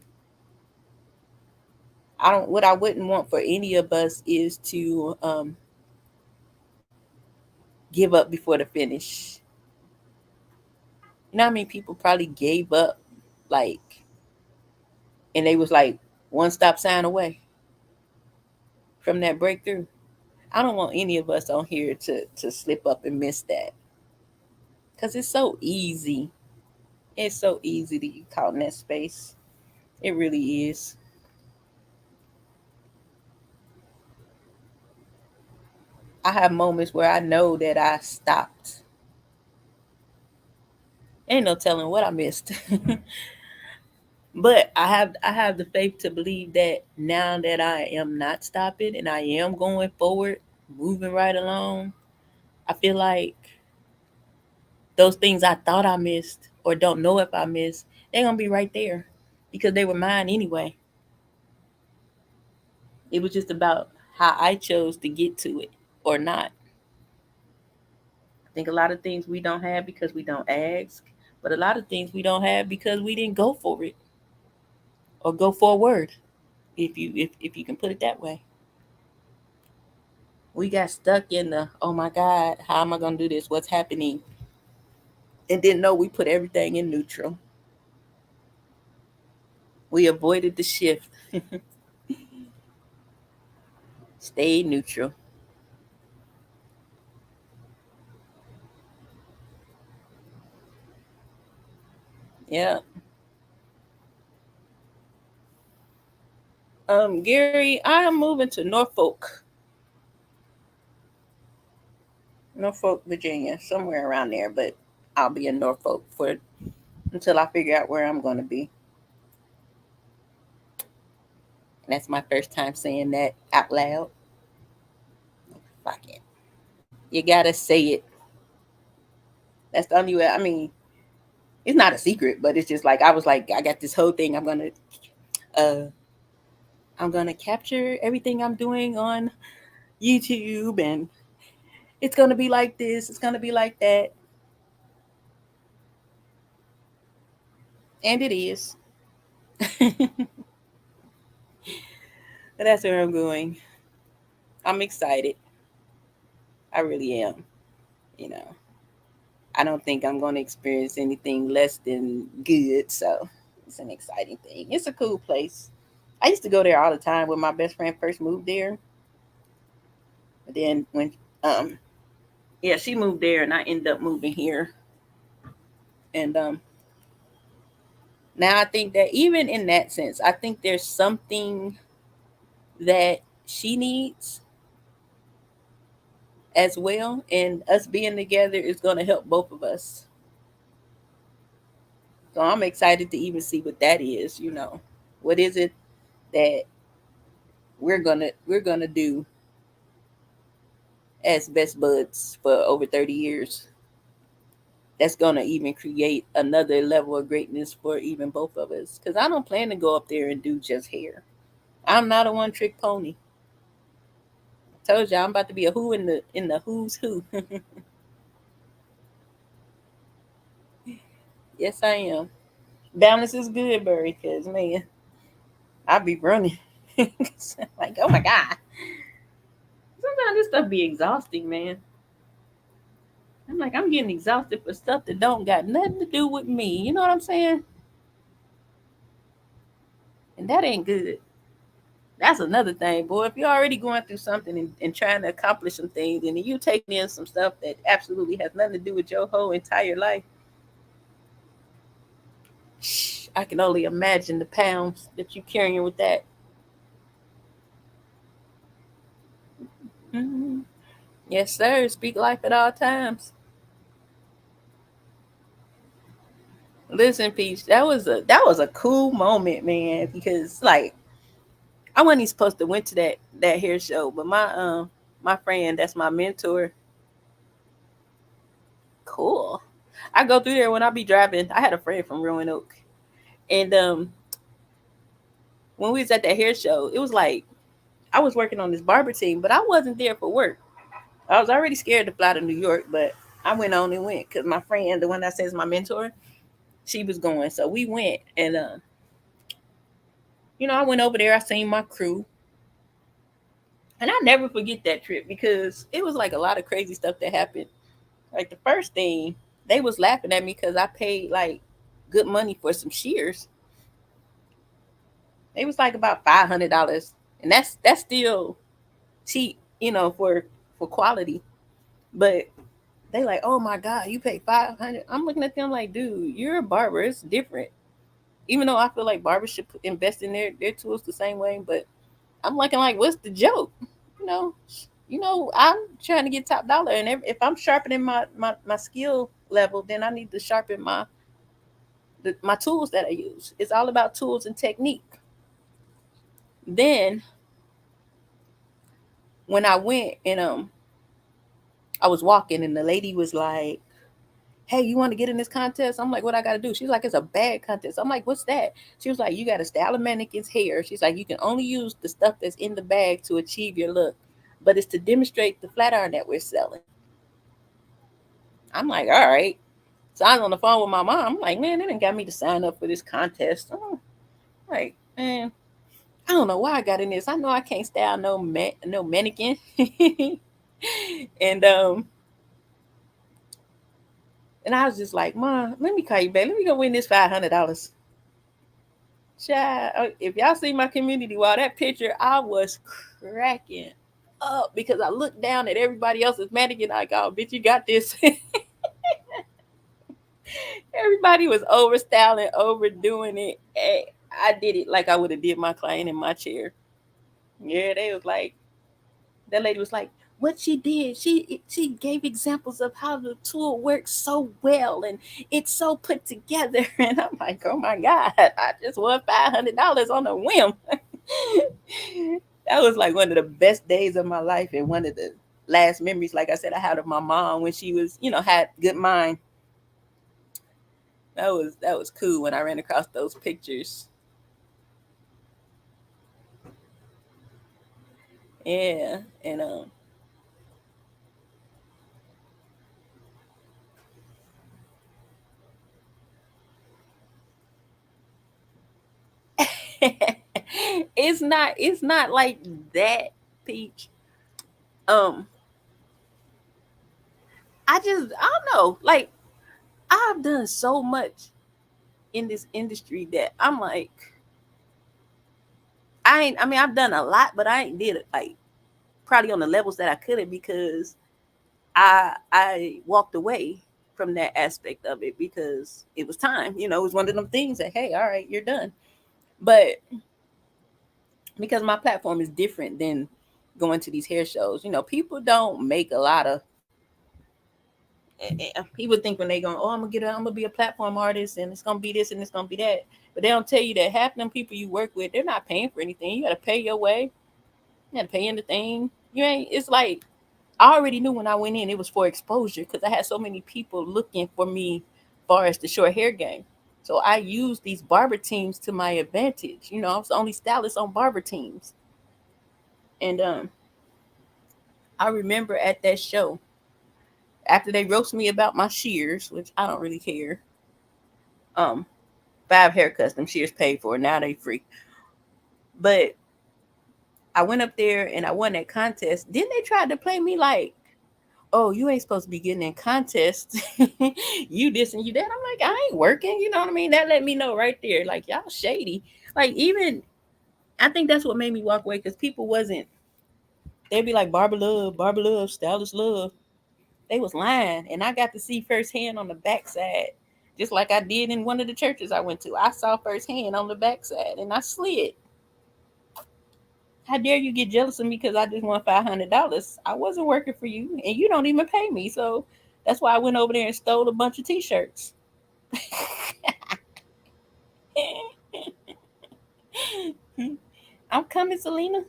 What I wouldn't want for any of us is to give up before the finish. You know how many people probably gave up, like, and they was like one stop sign away from that breakthrough. I don't want any of us on here to slip up and miss that, because it's so easy. It's so easy to get caught in that space. It really is. I have moments where I know that I stopped. Ain't no telling what I missed. But I have the faith to believe that now that I am not stopping and I am going forward, moving right along, I feel like those things I thought I missed or don't know if I missed, they're gonna be right there because they were mine anyway. It was just about how I chose to get to it or not. I think a lot of things we don't have because we don't ask, but a lot of things we don't have because we didn't go for it or go forward, if you can put it that way. We got stuck in the, oh my God, how am I gonna do this? What's happening? and didn't know we put everything in neutral. We avoided the shift. Stayed neutral. Yeah. Gary, I am moving to Norfolk, Virginia, somewhere around there, but I'll be in Norfolk for until I figure out where I'm going to be. And that's my first time saying that out loud. Fuck it. You gotta say it. That's the only way. I mean, it's not a secret, but it's just like I was like, I got this whole thing. Uh, I'm gonna capture everything I'm doing on YouTube, and it's gonna be like this. It's gonna be like that, and it is. But that's where I'm going. I'm excited. I really am. You know, I don't think I'm going to experience anything less than good. So it's an exciting thing. It's a cool place. I used to go there all the time when my best friend first moved there. But then when, um, yeah, she moved there and I ended up moving here. And now I think that even in that sense, I think there's something that she needs as well. And us being together is going to help both of us. So I'm excited to even see what that is. What is it that we're gonna do as best buds for over 30 years? That's gonna even create another level of greatness for even both of us. Because I don't plan to go up there and do just hair. I'm not a one trick pony. I told you I'm about to be a who in the who's who. Yes, I am. Balance is good, Burry, because man, I be running. Like, oh my God. Sometimes this stuff be exhausting, man. I'm like, I'm getting exhausted for stuff that don't got nothing to do with me. You know what I'm saying? And that ain't good. That's another thing, boy. If you're already going through something and trying to accomplish some things, and then you taking in some stuff that absolutely has nothing to do with your whole entire life, I can only imagine the pounds that you're carrying with that. Mm-hmm. Yes, sir. Speak life at all times. Listen, Peach, that was a cool moment, man. Because like I wasn't even supposed to went to that hair show, but my friend, that's my mentor, cool. I go through there when I be driving. I had a friend from Roanoke, and when we was at that hair show, it was like I was working on this barber team, but I wasn't there for work. I was already scared to fly to New York, but I went on and went because my friend, the one that says my mentor, she was going, so we went, and I went over there. I seen my crew, and I never forget that trip because it was like a lot of crazy stuff that happened. Like the first thing, they was laughing at me because I paid like good money for some shears. It was like about $500, and that's still cheap, for quality. But they like, oh my God, you paid 500. I'm looking at them like, dude, you're a barber. It's different. Even though I feel like barbers should invest in their tools the same way, but I'm looking like, what's the joke? You know, I'm trying to get top dollar, and if I'm sharpening my skill level, then I need to sharpen my tools that I use. It's all about tools and technique. Then when I went and I was walking and the lady was like, hey, you want to get in this contest? I'm like, what I got to do? She's like, it's a bag contest. I'm like, what's that? She was like, you got to style a mannequin's hair. She's like, you can only use the stuff that's in the bag to achieve your look, but it's to demonstrate the flat iron that we're selling. I'm like, all right. So I was on the phone with my mom. I'm like, man, they didn't got me to sign up for this contest. Like, man, I don't know why I got in this. I know I can't style no mannequin. And And I was just like, Mom, let me call you back. Let me go win this $500. Child, if y'all see my community wall, that picture, I was cracking up because I looked down at everybody else's mannequin. Like, oh, bitch, you got this. Everybody was overstyling, overdoing it. And I did it like I would have did my client in my chair. Yeah, they was like, that lady was like, what she did, she gave examples of how the tool works so well and it's so put together. And I'm like, oh my God, I just won $500 on a whim. That was like one of the best days of my life and one of the last memories, like I said, I had of my mom when she was, had good mind. That was cool when I ran across those pictures. Yeah, and it's not like that, Peach. Um, I don't know. Like, I've done so much in this industry that I'm like, I mean, I've done a lot, but I ain't did it like probably on the levels that I could have because I walked away from that aspect of it because it was time. It was one of them things that, hey, all right, you're done. But because my platform is different than going to these hair shows, people don't make a lot of. People think when they go, oh, I'm gonna be a platform artist and it's gonna be this and it's gonna be that, but they don't tell you that half of them people you work with, they're not paying for anything. You gotta pay your way. You gotta pay anything. You ain't. It's like I already knew when I went in, it was for exposure because I had so many people looking for me, as far as the short hair game. So I used these barber teams to my advantage. I was the only stylist on barber teams, and I remember at that show after they roast me about my shears, which I don't really care. Um, 5 haircuts, them shears paid for. Now they free. But I went up there and I won that contest. Then they tried to play me like, oh, you ain't supposed to be getting in contests. You this and you that. I'm like, I ain't working. You know what I mean? That let me know right there. Like, y'all shady. Like, even, I think that's what made me walk away because people wasn't, they'd be like, barber love, stylist love. They was lying. And I got to see firsthand on the backside, just like I did in one of the churches I went to. I saw firsthand on the backside and I slid. How dare you get jealous of me because I just won $500? I wasn't working for you, and you don't even pay me. So that's why I went over there and stole a bunch of T-shirts. I'm coming, Selena.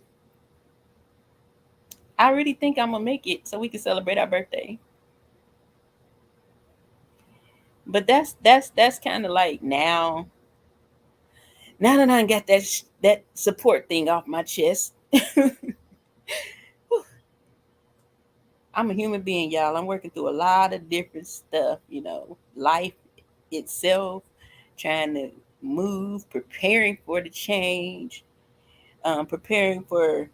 I really think I'm gonna make it so we can celebrate our birthday. But that's kind of like now that I got that support thing off my chest. I'm a human being, y'all. I'm working through a lot of different stuff, life itself, trying to move, preparing for the change, preparing for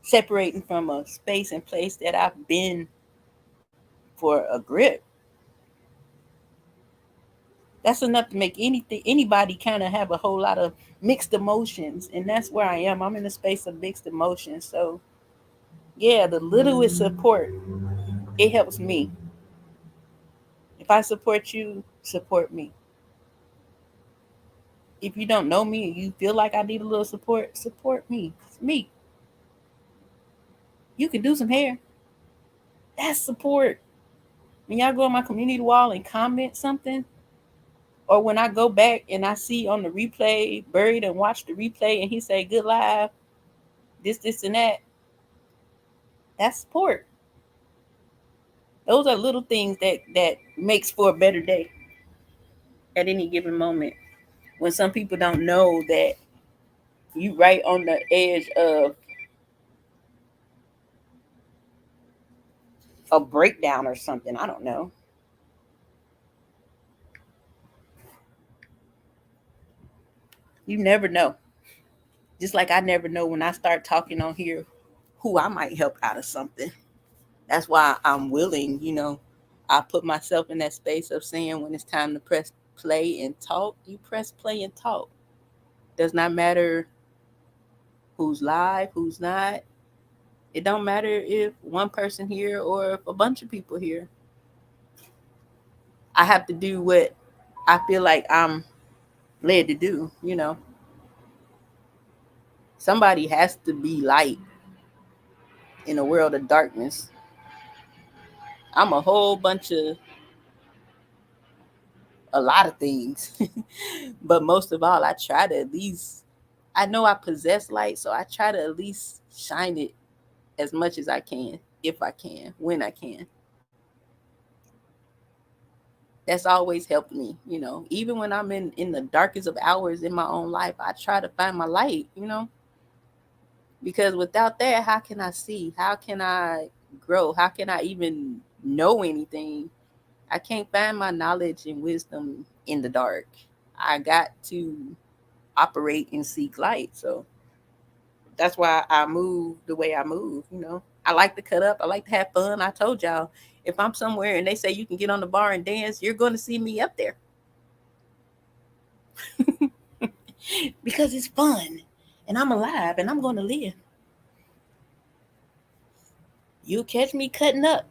separating from a space and place that I've been for a grip. That's enough to make anybody kind of have a whole lot of mixed emotions, and that's where I am. I'm in a space of mixed emotions. So yeah, the littlest support, it helps me. If I support you, support me. If you don't know me and you feel like I need a little support me. It's me. You can do some hair. That's support. When y'all go on my community wall and comment something, or when I go back and I see on the replay, buried and watch the replay, and he say good live, this and that, that's support. Those are little things that makes for a better day at any given moment. When some people don't know that you right on the edge of a breakdown or something. I don't know. You never know. Just like I never know when I start talking on here who I might help out of something. That's why I'm willing, I put myself in that space of saying when it's time to press play and talk, you press play and talk. Does not matter who's live, who's not. It don't matter if one person here or if a bunch of people here. I have to do what I feel like I'm led to do, you know. Somebody has to be light in a world of darkness. I'm a whole bunch of a lot of things. But most of all, I try to at least I know I possess light, so I try to at least shine it as much as I can, if I can, when I can. That's always helped me, you know. Even when I'm in the darkest of hours in my own life, I try to find my light, you know. Because without that, how can I see? How can I grow? How can I even know anything? I can't find my knowledge and wisdom in the dark. I got to operate and seek light. So that's why I move the way I move, you know. I like to cut up. I like to have fun. I told y'all, if I'm somewhere and they say you can get on the bar and dance, you're going to see me up there. Because it's fun and I'm alive and I'm going to live. You'll catch me cutting up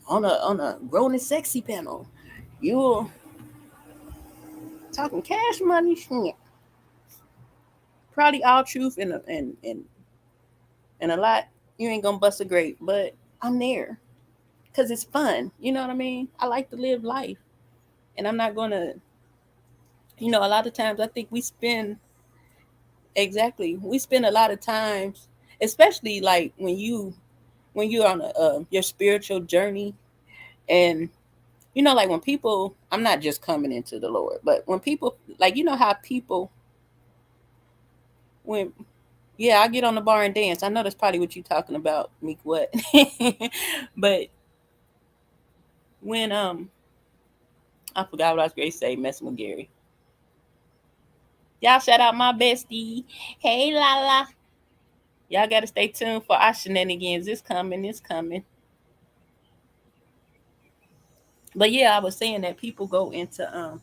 on a grown and sexy panel. You'll talking cash money shit. Probably all truth and a lot. You ain't gonna bust a grape, but I'm there because it's fun. You know what I mean? I like to live life, and I'm not gonna. You know, a lot of times I think we spend a lot of times, especially like when you're on your spiritual journey, and you know, like when people. I'm not just coming into the Lord, but when people like you know how people when yeah, I get on the bar and dance. I know that's probably what you're talking about, Meek. What? But when I forgot what I was going to say. Messing with Gary. Y'all shout out my bestie. Hey, Lala. Y'all got to stay tuned for our shenanigans. It's coming. It's coming. But yeah, I was saying that people go into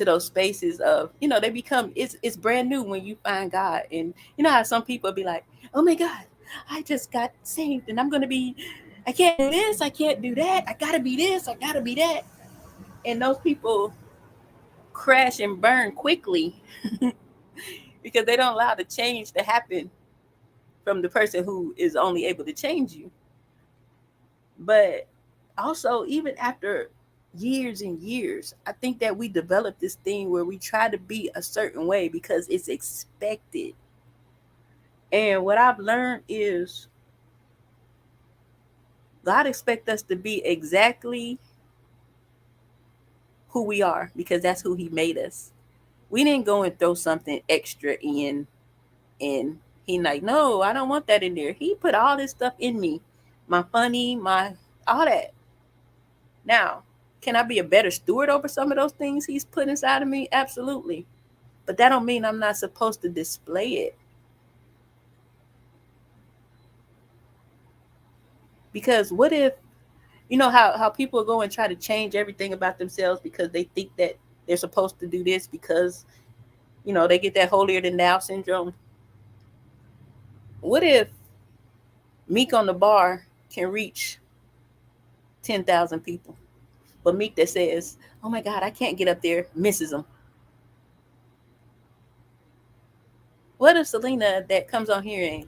those spaces of they become it's brand new when you find God. And you know how some people be like, oh my God, I just got saved and I can't do this, I can't do that, I gotta be this, I gotta be that. And those people crash and burn quickly because they don't allow the change to happen from the person who is only able to change you. But also, even after years and years, I think that we develop this thing where we try to be a certain way because it's expected. And what I've learned is God expects us to be exactly who we are because that's who He made us. We didn't go and throw something extra in, and He like, no, I don't want that in there. He put all this stuff in me, my funny, my all that. Now, can I be a better steward over some of those things He's put inside of me? Absolutely. But that don't mean I'm not supposed to display it. Because what if, how people go and try to change everything about themselves because they think that they're supposed to do this because, they get that holier than thou syndrome. What if Meek on the bar can reach 10,000 people, but Meek that says, oh my God, I can't get up there, misses them? What if Selena that comes on here and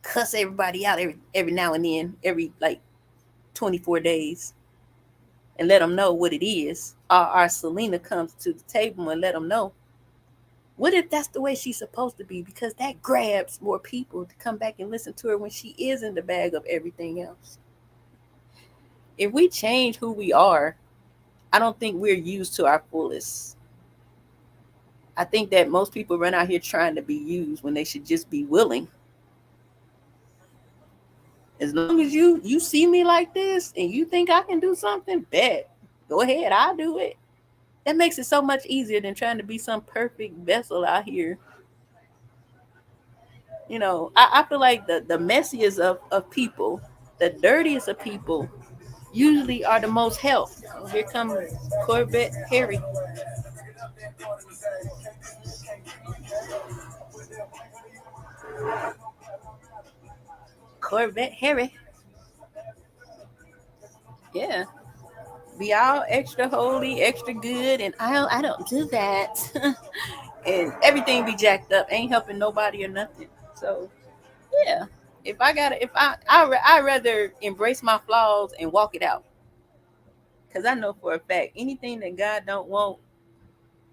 cuss everybody out every now and then, every like 24 days, and let them know what it is? Our Selena comes to the table and let them know. What if that's the way she's supposed to be? Because that grabs more people to come back and listen to her when she is in the bag of everything else. If we change who we are, I don't think we're used to our fullest. I think that most people run out here trying to be used when they should just be willing. As long as you see me like this and you think I can do something, bet. Go ahead, I'll do it. That makes it so much easier than trying to be some perfect vessel out here. I feel like the messiest of people the dirtiest of people usually are the most helped. Oh, here comes Corvette Harry. Corvette Harry. Yeah. Be all extra holy, extra good, and I don't do that. And everything be jacked up. Ain't helping nobody or nothing. So yeah. If I gotta if I rather embrace my flaws and walk it out. Cause I know for a fact anything that God don't want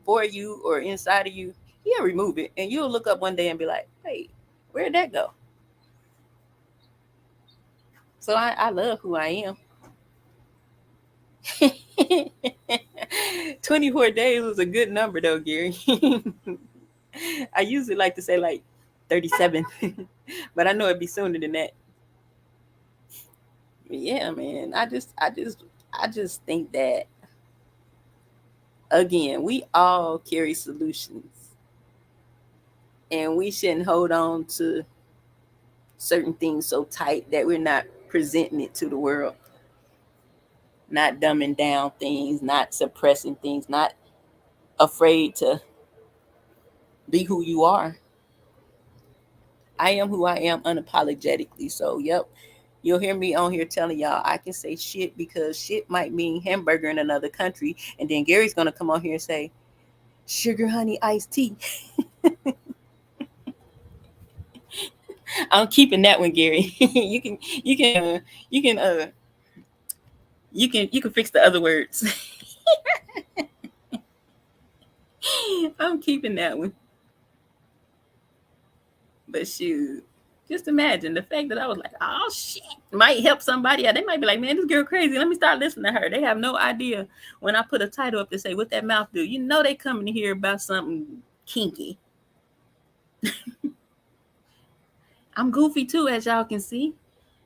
for you or inside of you, he'll remove it. And you'll look up one day and be like, wait, where'd that go? So I love who I am. 24 days was a good number though, Gary. I usually like to say like 37, but I know it'd be sooner than that. But yeah, man. I just think that again, we all carry solutions, and we shouldn't hold on to certain things so tight that we're not presenting it to the world, not dumbing down things, not suppressing things, not afraid to be who you are. I am who I am unapologetically. So, yep, you'll hear me on here telling y'all I can say shit because shit might mean hamburger in another country. And then Gary's going to come on here and say, sugar, honey, iced tea. I'm keeping that one, Gary. You can, you can fix the other words. I'm keeping that one. But shoot, just imagine the fact that I was like, oh shit, might help somebody out. They might be like, man, this girl crazy. Let me start listening to her. They have no idea when I put a title up to say what that mouth do. You know they coming to hear about something kinky. I'm goofy too, as y'all can see.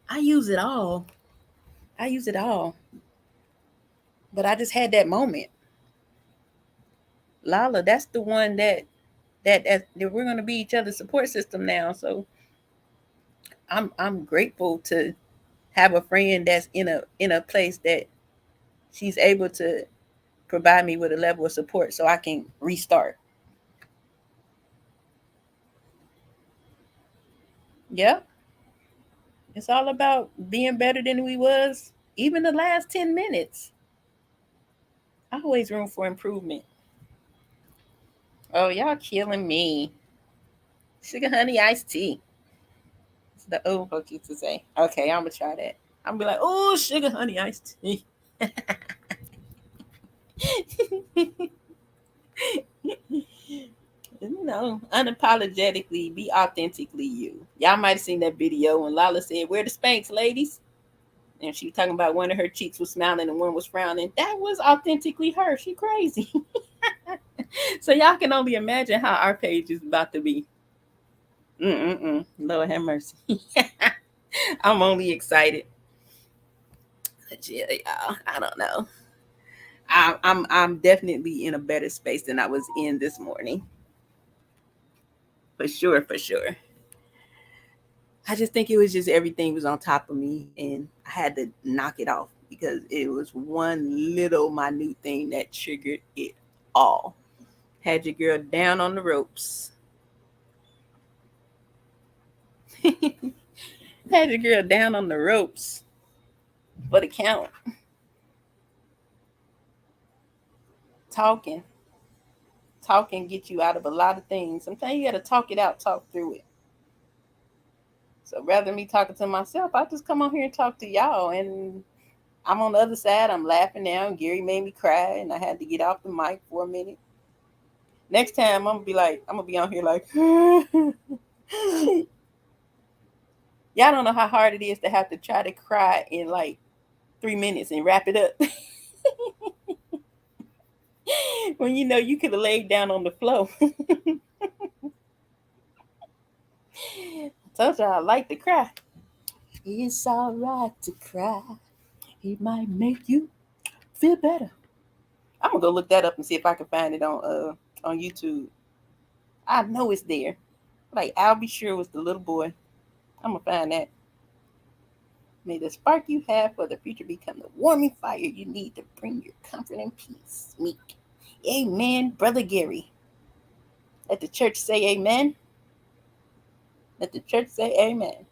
I use it all. I use it all. But I just had that moment. Lala, that's the one that we're gonna be each other's support system now. So I'm grateful to have a friend that's in a place that she's able to provide me with a level of support so I can restart. Yep. It's all about being better than we was even the last 10 minutes. Always room for improvement. Oh, y'all killing me. Sugar honey iced tea. It's the old folks used to say. Okay, I'm gonna try that. I'm gonna be like, oh, sugar honey iced tea. Unapologetically, be authentically you. Y'all might have seen that video when Lala said, where the Spanx, ladies? And she was talking about one of her cheeks was smiling and one was frowning. That was authentically her. She crazy. So y'all can only imagine how our page is about to be. Lord have mercy. I'm only excited. But yeah, y'all, I don't know. I'm definitely in a better space than I was in this morning. For sure, for sure. I just think it was just everything was on top of me and I had to knock it off because it was one little minute thing that triggered it all. Had your girl down on the ropes. Had your girl down on the ropes for the count. Talking. Talking get you out of a lot of things. Sometimes you got to talk it out, talk through it. So rather than me talking to myself, I just come on here and talk to y'all. And I'm on the other side. I'm laughing now. Gary made me cry, and I had to get off the mic for a minute. Next time, I'm gonna be on here like, y'all don't know how hard it is to have to try to cry in like 3 minutes and wrap it up. When you know you could have laid down on the floor. I told y'all I like to cry. It's all right to cry. It might make you feel better. I'm gonna go look that up and see if I can find it on YouTube. I know it's there. Like I'll be sure it was the little boy. I'm gonna find that. May the spark you have for the future become the warming fire you need to bring your comfort and peace. Meek. Amen, Brother Gary. Let the church say amen. Let the church say amen.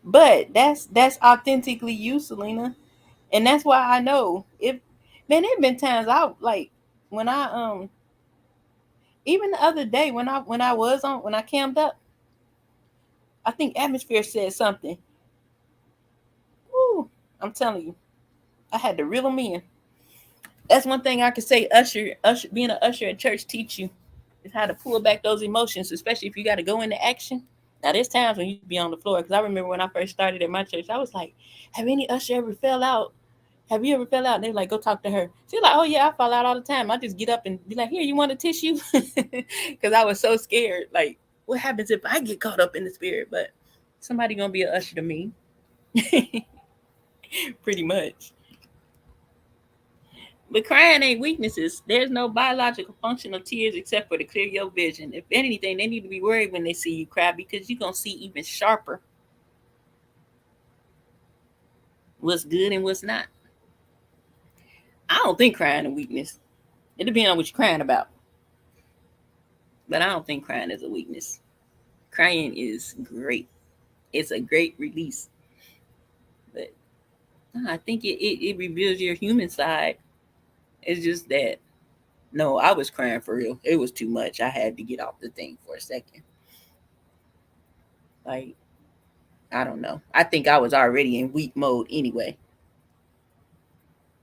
But that's authentically you, Selena. And that's why I know if man, there have been times I like when I even the other day when I camped up, I think Atmosphere said something. Woo, I'm telling you, I had to reel them in. That's one thing I could say. Usher, being an usher at church teach you is how to pull back those emotions, especially if you got to go into action. Now, there's times when you be on the floor because I remember when I first started at my church, I was like, "Have any usher ever fell out? Have you ever fell out?" And they're like, "Go talk to her." She's like, "Oh yeah, I fall out all the time. I just get up and be like, here, you want a tissue?" Because I was so scared. Like, what happens if I get caught up in the spirit? But somebody gonna be an usher to me, pretty much. But crying ain't weaknesses. There's no biological function of tears except for to clear your vision. If anything, they need to be worried when they see you cry because you're going to see even sharper what's good and what's not. I don't think crying is a weakness. It depends on what you're crying about. But I don't think crying is a weakness. Crying is great. It's a great release. But I think it reveals your human side. It's just that, no, I was crying for real. It was too much. I had to get off the thing for a second. Like, I don't know. I think I was already in weak mode anyway.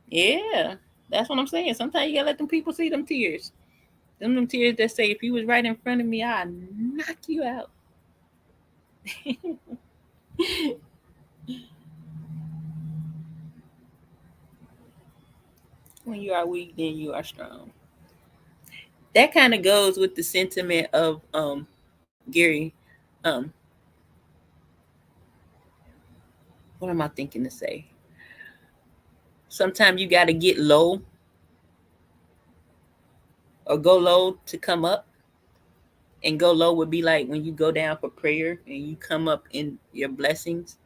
Yeah, that's what I'm saying. Sometimes you gotta let them people see them tears. Them tears that say, if you was right in front of me, I'd knock you out. When you are weak, then you are strong. That kind of goes with the sentiment of Gary. Um, what am I thinking to say? Sometimes you gotta get low or go low to come up. And go low would be like when you go down for prayer and you come up in your blessings.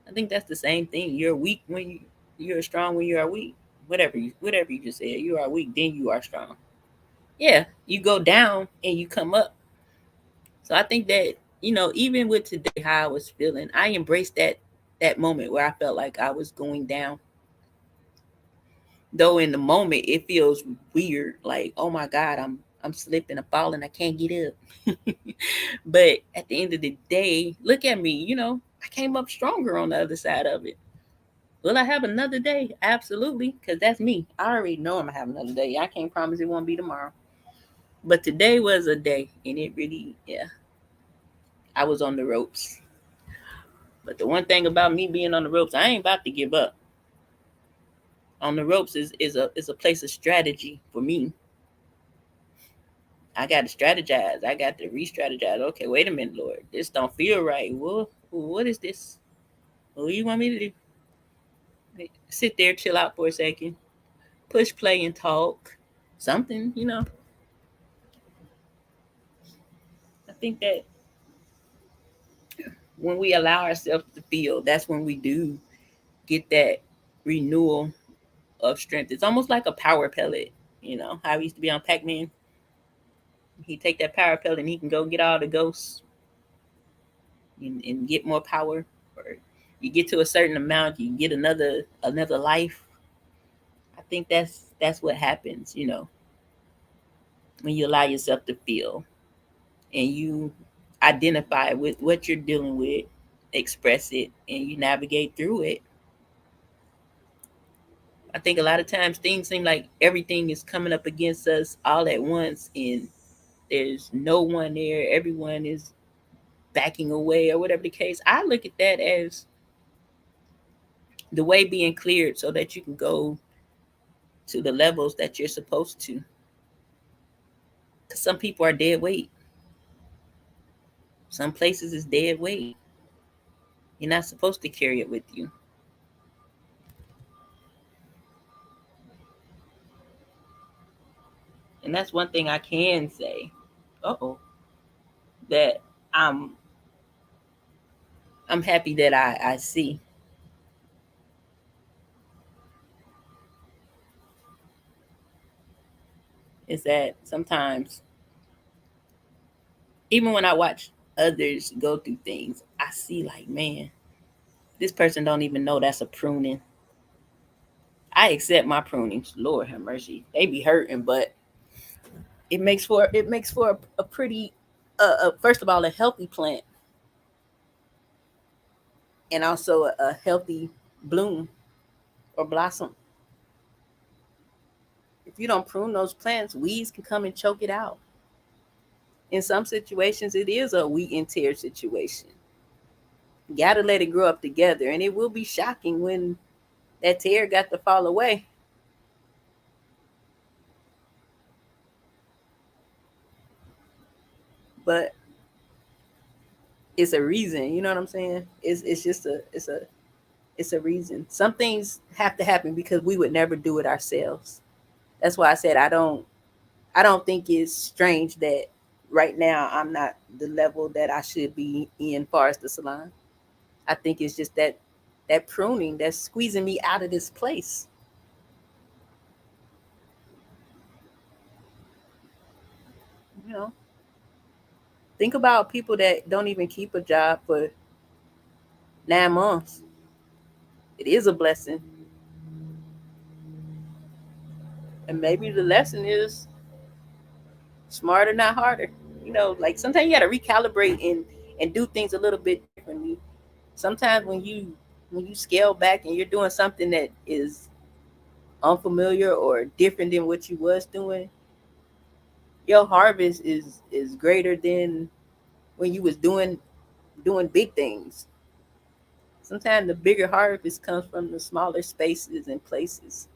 I think that's the same thing. You're weak when you're strong when you are weak. Whatever you just said, you are weak, then you are strong. Yeah, you go down and you come up. So I think that, even with today how I was feeling, I embraced that moment where I felt like I was going down. Though in the moment it feels weird, like, oh my God, I'm slipping, I'm falling, I can't get up. But at the end of the day, look at me, I came up stronger on the other side of it. Will I have another day? Absolutely, because that's me. I already know I'm gonna have another day. I can't promise it won't be tomorrow. But today was a day, and it really, yeah, I was on the ropes. But the one thing about me being on the ropes, I ain't about to give up. On the ropes is a place of strategy for me. I got to strategize. I got to re-strategize. Okay, wait a minute, Lord. This don't feel right. Well, what is this? What do you want me to do? Sit there, chill out for a second, push play and talk. Something. I think that when we allow ourselves to feel, that's when we do get that renewal of strength. It's almost like a power pellet. How we used to be on Pac-Man. He take that power pellet and he can go get all the ghosts and get more power. Or you get to a certain amount, you get another life. I think that's what happens, when you allow yourself to feel and you identify with what you're dealing with, express it, and you navigate through it. I think a lot of times things seem like everything is coming up against us all at once, and there's no one there. Everyone is backing away, or whatever the case. I look at that as the way being cleared so that you can go to the levels that you're supposed to. Because some people are dead weight. Some places is dead weight. You're not supposed to carry it with you. And that's one thing I can say. Uh-oh. That I'm I'm happy that I see is that sometimes, even when I watch others go through things, I see like, man, this person don't even know that's a pruning. I accept my prunings. Lord have mercy. They be hurting, but it makes for a pretty first of all a healthy plant, and also a healthy bloom or blossom. If you don't prune those plants, weeds can come and choke it out. In some situations, it is a wheat and tear situation. You gotta let it grow up together, and it will be shocking when that tear got to fall away. But it's a reason. You know what I'm saying? It's just a reason. Some things have to happen because we would never do it ourselves. That's why I said I don't think it's strange that right now I'm not the level that I should be in far as the salon. I think it's just that pruning that's squeezing me out of this place. You know, think about people that don't even keep a job for 9 months. It is a blessing, and maybe the lesson is smarter, not harder. Like sometimes you got to recalibrate and do things a little bit differently. Sometimes when you scale back and you're doing something that is unfamiliar or different than what you was doing, your harvest is greater than when you was doing big things. Sometimes the bigger harvest comes from the smaller spaces and places.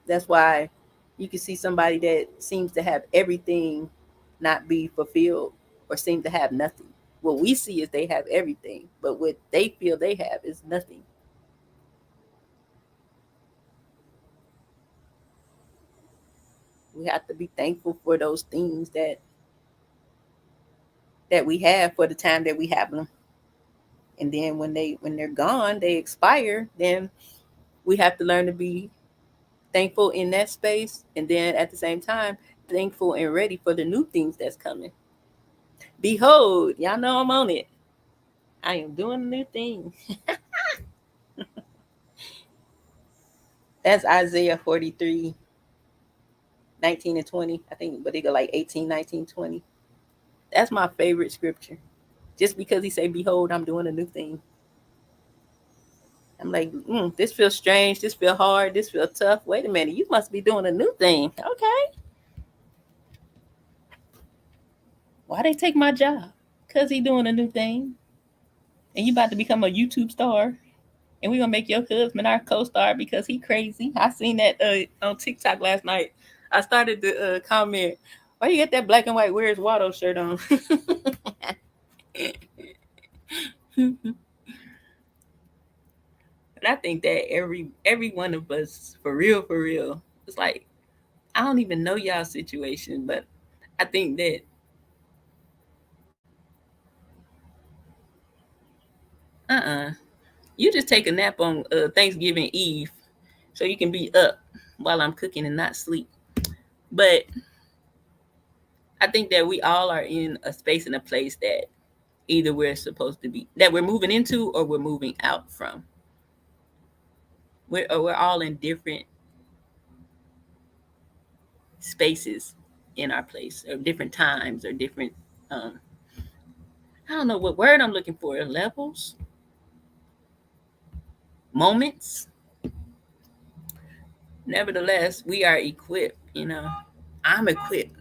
That's why you can see somebody that seems to have everything not be fulfilled or seem to have nothing. What we see is they have everything, but what they feel they have is nothing. We have to be thankful for those things that we have for the time that we have them. And then when they're gone, they expire, then we have to learn to be thankful in that space, and then at the same time thankful and ready for the new things that's coming. Behold, y'all know I'm on it. I am doing a new thing. That's Isaiah 43, 19 and 20. I think, but they go like 18, 19, 20. That's my favorite scripture. Just because he say, behold, I'm doing a new thing. I'm like, this feels strange. This feels hard. This feels tough. Wait a minute. You must be doing a new thing. Okay. Why they take my job? Because he doing a new thing. And you about to become a YouTube star. And we gonna make your husband our co-star because he crazy. I seen that on TikTok last night. I started to comment, why you get that black and white Where's Waldo shirt on? And I think that every one of us, for real, it's like I don't even know y'all situation, but I think that uh-uh. You just take a nap on Thanksgiving Eve so you can be up while I'm cooking and not sleep. But I think that we all are in a space and a place that either we're supposed to be, that we're moving into or we're moving out from. We're all in different spaces in our place, or different times, or different, um, I don't know what word I'm looking for, levels, moments. Nevertheless, we are equipped. I'm equipped.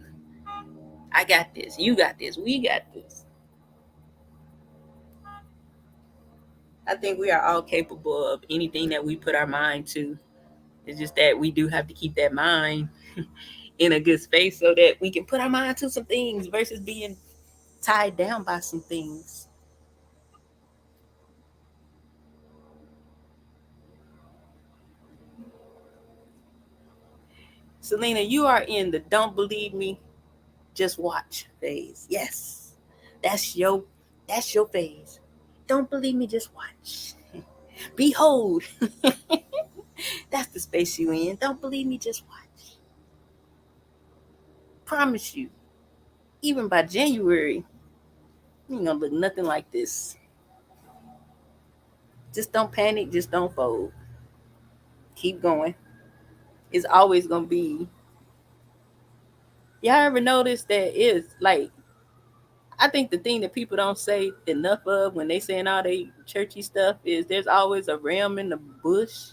I got this. You got this. We got this. I think we are all capable of anything that we put our mind to. It's just that we do have to keep that mind in a good space so that we can put our mind to some things versus being tied down by some things. Selena, you are in the don't believe me, just watch phase. Yes. That's your phase. Don't believe me, just watch. Behold. That's the space you in. Don't believe me, just watch. Promise you, even by January, you ain't gonna look nothing like this. Just don't panic, just don't fold. Keep going. It's always gonna be. Y'all ever notice that it's like, I think the thing that people don't say enough of when they saying all they churchy stuff is there's always a ram in the bush.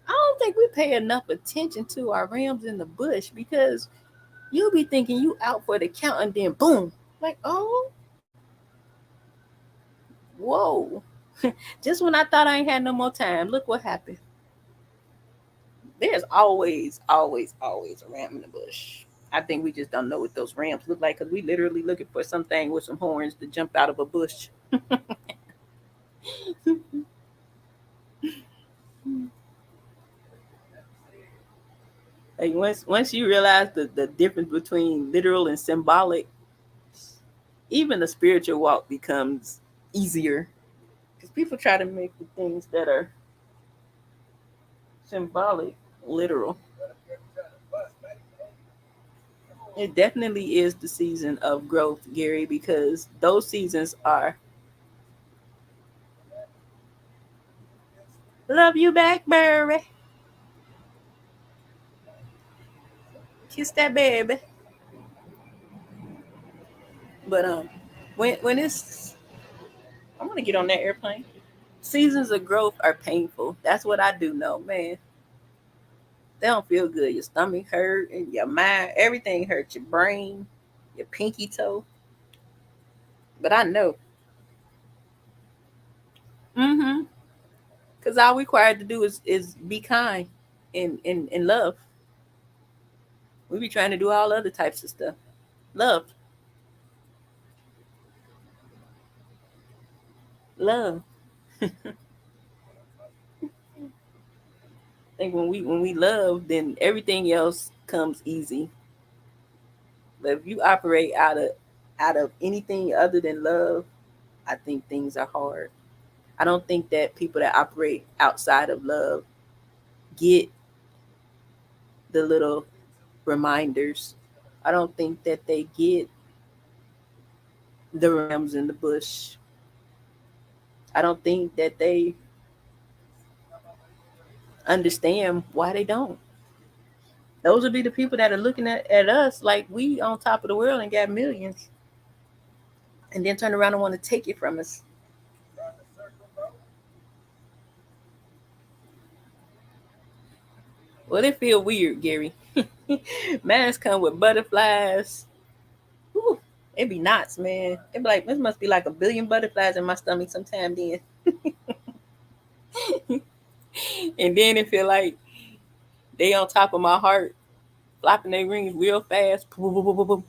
I don't think we pay enough attention to our rams in the bush, because you'll be thinking you out for the count and then boom, like, oh, whoa. Just when I thought I ain't had no more time, look what happened. There's always, always, always a ram in the bush. I think we just don't know what those rams look like, because we literally looking for something with some horns to jump out of a bush. Like once you realize the difference between literal and symbolic, even the spiritual walk becomes easier. Because people try to make the things that are symbolic literal. It definitely is the season of growth, Gary, because those seasons are love you back, Barry. Kiss that baby. But when it's, I'm gonna get on that airplane. Seasons of growth are painful. That's what I do know, man. They don't feel good. Your stomach hurt and your mind, everything hurts. Your brain, your pinky toe. But I know. Mm-hmm. Because all we're required to do is be kind and love. We be trying to do all other types of stuff. Love. Love. I think when we love, then everything else comes easy. But if you operate out of anything other than love, I think things are hard. I don't think that people that operate outside of love get the little reminders. I don't think that they get the rams in the bush. I don't think that they understand why they don't. Those would be the people that are looking at us like we on top of the world and got millions, and then turn around and want to take it from us. Well, it feel weird, Gary. Mines come with butterflies. Whew, it be knots, man. It be like, this must be like a billion butterflies in my stomach sometime then. And then it feel like they on top of my heart, flopping their rings real fast. Boom, boom, boom, boom, boom.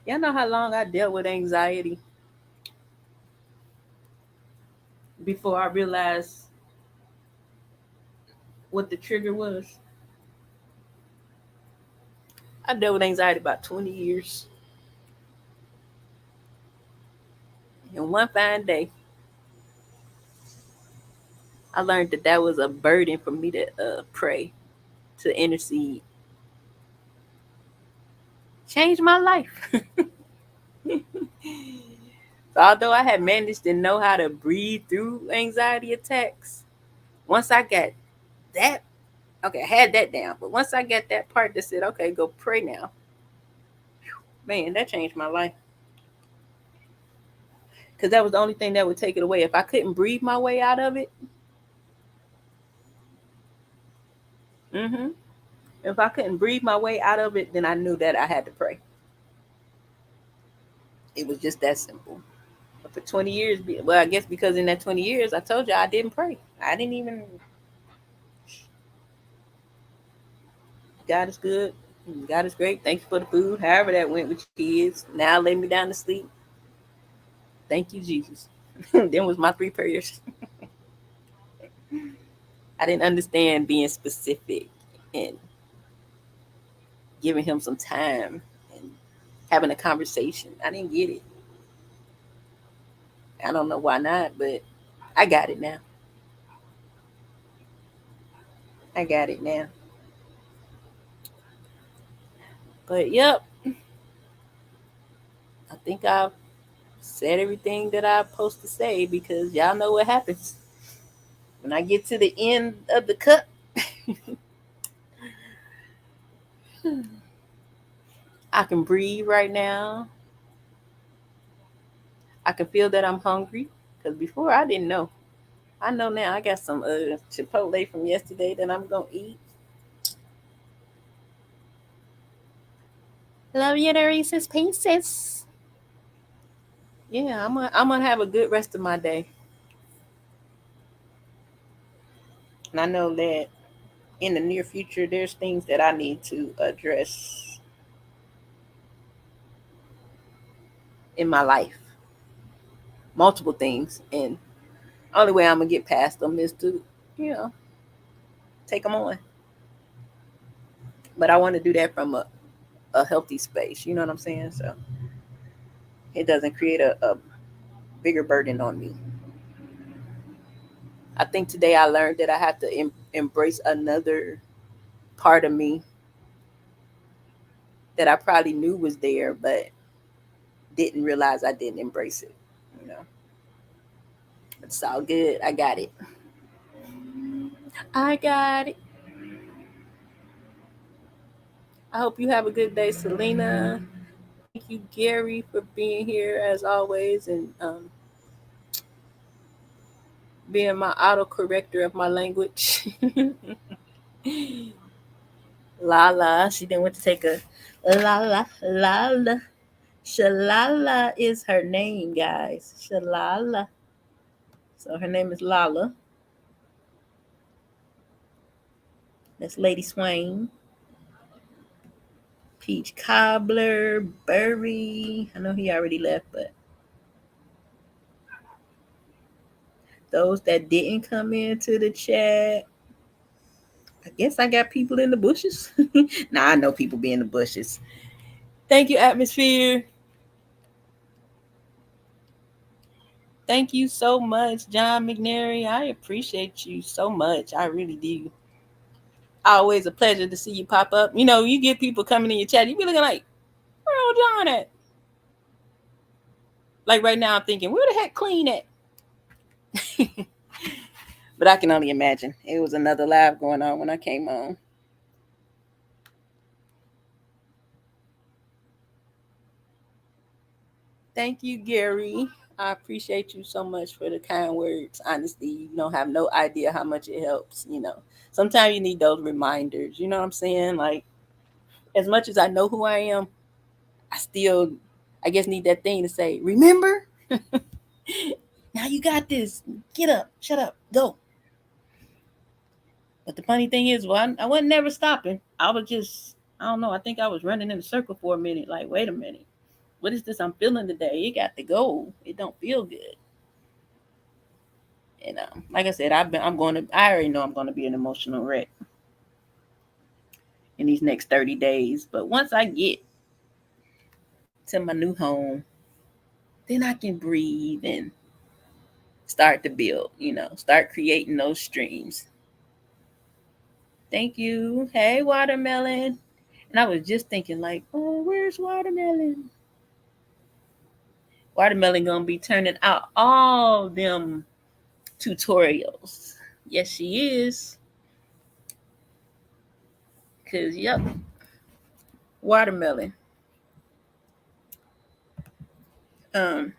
Y'all know how long I dealt with anxiety before I realized what the trigger was? I dealt with anxiety about 20 years. And one fine day, I learned that was a burden for me to pray, to intercede. Changed my life. So although I had managed to know how to breathe through anxiety attacks, once I got that, okay, I had that down. But once I got that part that said, okay, go pray now, man, that changed my life. Because that was the only thing that would take it away. If I couldn't breathe my way out of it, mm-hmm. If I couldn't breathe my way out of it, then I knew that I had to pray. It was just that simple. But for 20 years, well, I guess because in that 20 years, I told you I didn't pray. I didn't even. God is good. God is great. Thank you for the food. However that went with your kids. Now lay me down to sleep. Thank you, Jesus. Then was my 3 prayers. I didn't understand being specific and giving him some time and having a conversation. I didn't get it. I don't know why not, but I got it now. I got it now. But yep, I think I've said everything that I'm supposed to say because y'all know what happens. When I get to the end of the cup, I can breathe right now. I can feel that I'm hungry because before I didn't know. I know now. I got some Chipotle from yesterday that I'm gonna eat. Love you, the Reese's Pieces. Yeah, I'm gonna have a good rest of my day, and I know that in the near future there's things that I need to address in my life, multiple things, and only way I'm gonna get past them is to, you know, take them on. But I want to do that from a healthy space. You know what I'm saying? So it doesn't create a bigger burden on me. I think today I learned that I have to embrace another part of me that I probably knew was there, but didn't realize I didn't embrace it. You know, it's all good. I got it. I got it. I hope you have a good day, Selena. Thank you, Gary, for being here as always and being my autocorrector of my language. Lala, she didn't want to take a Lala. Shalala is her name, guys. Shalala. So her name is Lala. That's Lady Swain. Peach Cobbler, Burry. I know he already left, but those that didn't come into the chat, I guess I got people in the bushes. Nah, I know people be in the bushes. Thank you, Atmosphere. Thank you so much, John McNary. I appreciate you so much. I really do. Always a pleasure to see you pop up. You know, you get people coming in your chat, you be looking like, where old John at? Like right now, I'm thinking, where the heck Clean at? But I can only imagine. It was another live going on when I came on. Thank you, Gary. I appreciate you so much for the kind words. Honestly, you don't have no idea how much it helps. You know, sometimes you need those reminders. You know what I'm saying? Like, as much as I know who I am, I still, I guess, need that thing to say, remember? Now you got this. Get up. Shut up. Go. But the funny thing is, well, I wasn't never stopping. I was just, I don't know. I think I was running in a circle for a minute. Like, wait a minute. What is this I'm feeling today? It got to go. It don't feel good. And like I said, I already know I'm going to be an emotional wreck in these next 30 days. But once I get to my new home, then I can breathe and start to build, start creating those streams. Thank you. Hey, Watermelon. And I was just thinking, like, oh, where's Watermelon? Watermelon gonna be turning out all them tutorials. Yes, she is. Cause yep, Watermelon. Um,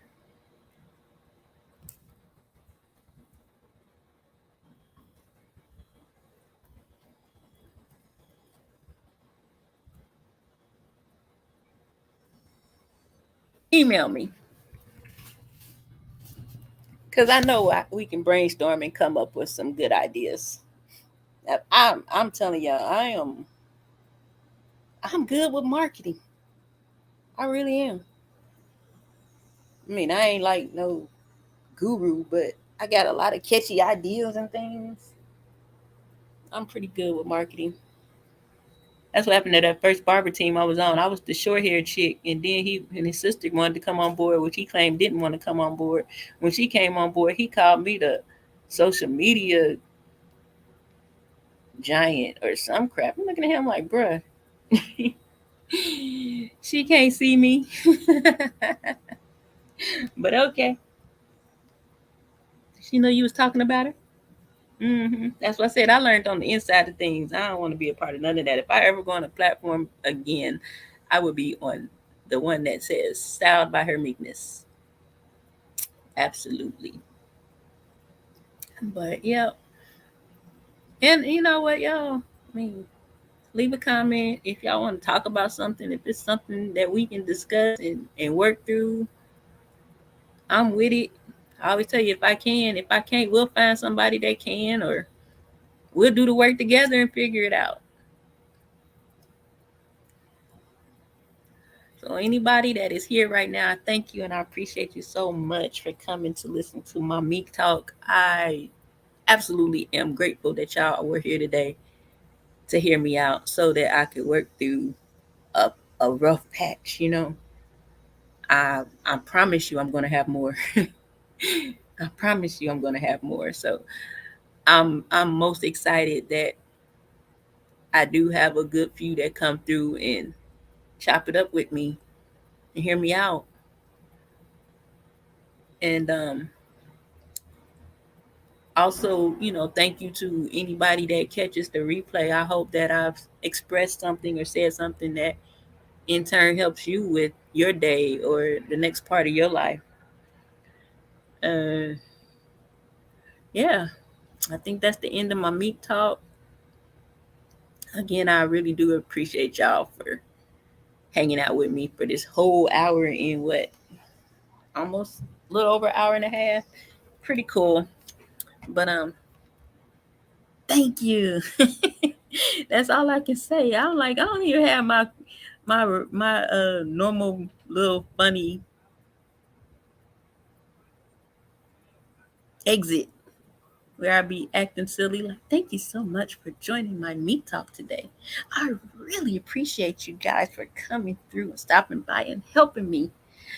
email me. Cause I know we can brainstorm and come up with some good ideas. I'm telling y'all, I'm good with marketing. I really am. I mean, I ain't like no guru, but I got a lot of catchy ideas and things. I'm pretty good with marketing. That's what happened to that first barber team I was on. I was the short-haired chick, and then he and his sister wanted to come on board, which he claimed didn't want to come on board. When she came on board, he called me the social media giant or some crap. I'm looking at him like, bruh, she can't see me. But okay. She know you was talking about her? That's what I said. I learned on the inside of things. I don't want to be a part of none of that. If I ever go on a platform again, I would be on the one that says "Styled by Her Meekness." Absolutely. But yeah, and you know what, y'all? I mean, leave a comment if y'all want to talk about something. If it's something that we can discuss and work through, I'm with it. I always tell you, if I can, if I can't, we'll find somebody that can, or we'll do the work together and figure it out. So anybody that is here right now, I thank you and I appreciate you so much for coming to listen to my Meek Talk. I absolutely am grateful that y'all were here today to hear me out so that I could work through a rough patch, you know. I promise you I'm gonna have more. I promise you I'm gonna have more. So I'm most excited that I do have a good few that come through and chop it up with me and hear me out. And also, you know, thank you to anybody that catches the replay. I hope that I've expressed something or said something that in turn helps you with your day or the next part of your life. Uh, yeah, I think that's the end of my Meek Talk. Again, I really do appreciate y'all for hanging out with me for this whole hour in what, almost a little over an hour and a half. Pretty cool. But thank you. That's all I can say. I'm like, I don't even have my normal little funny exit where I be acting silly. Like, thank you so much for joining my Meet Talk today. I really appreciate you guys for coming through and stopping by and helping me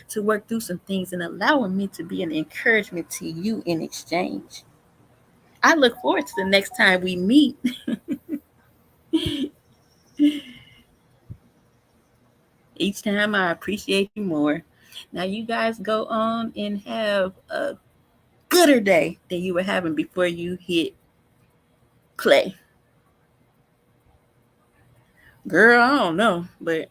to work through some things and allowing me to be an encouragement to you in exchange. I look forward to the next time we meet. Each time I appreciate you more. Now you guys go on and have a gooder day than you were having before you hit play. Girl, I don't know, but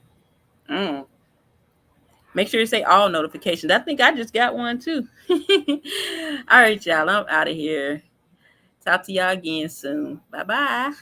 make sure you say all notifications. I think I just got one too. All right, y'all. I'm out of here. Talk to y'all again soon. Bye bye.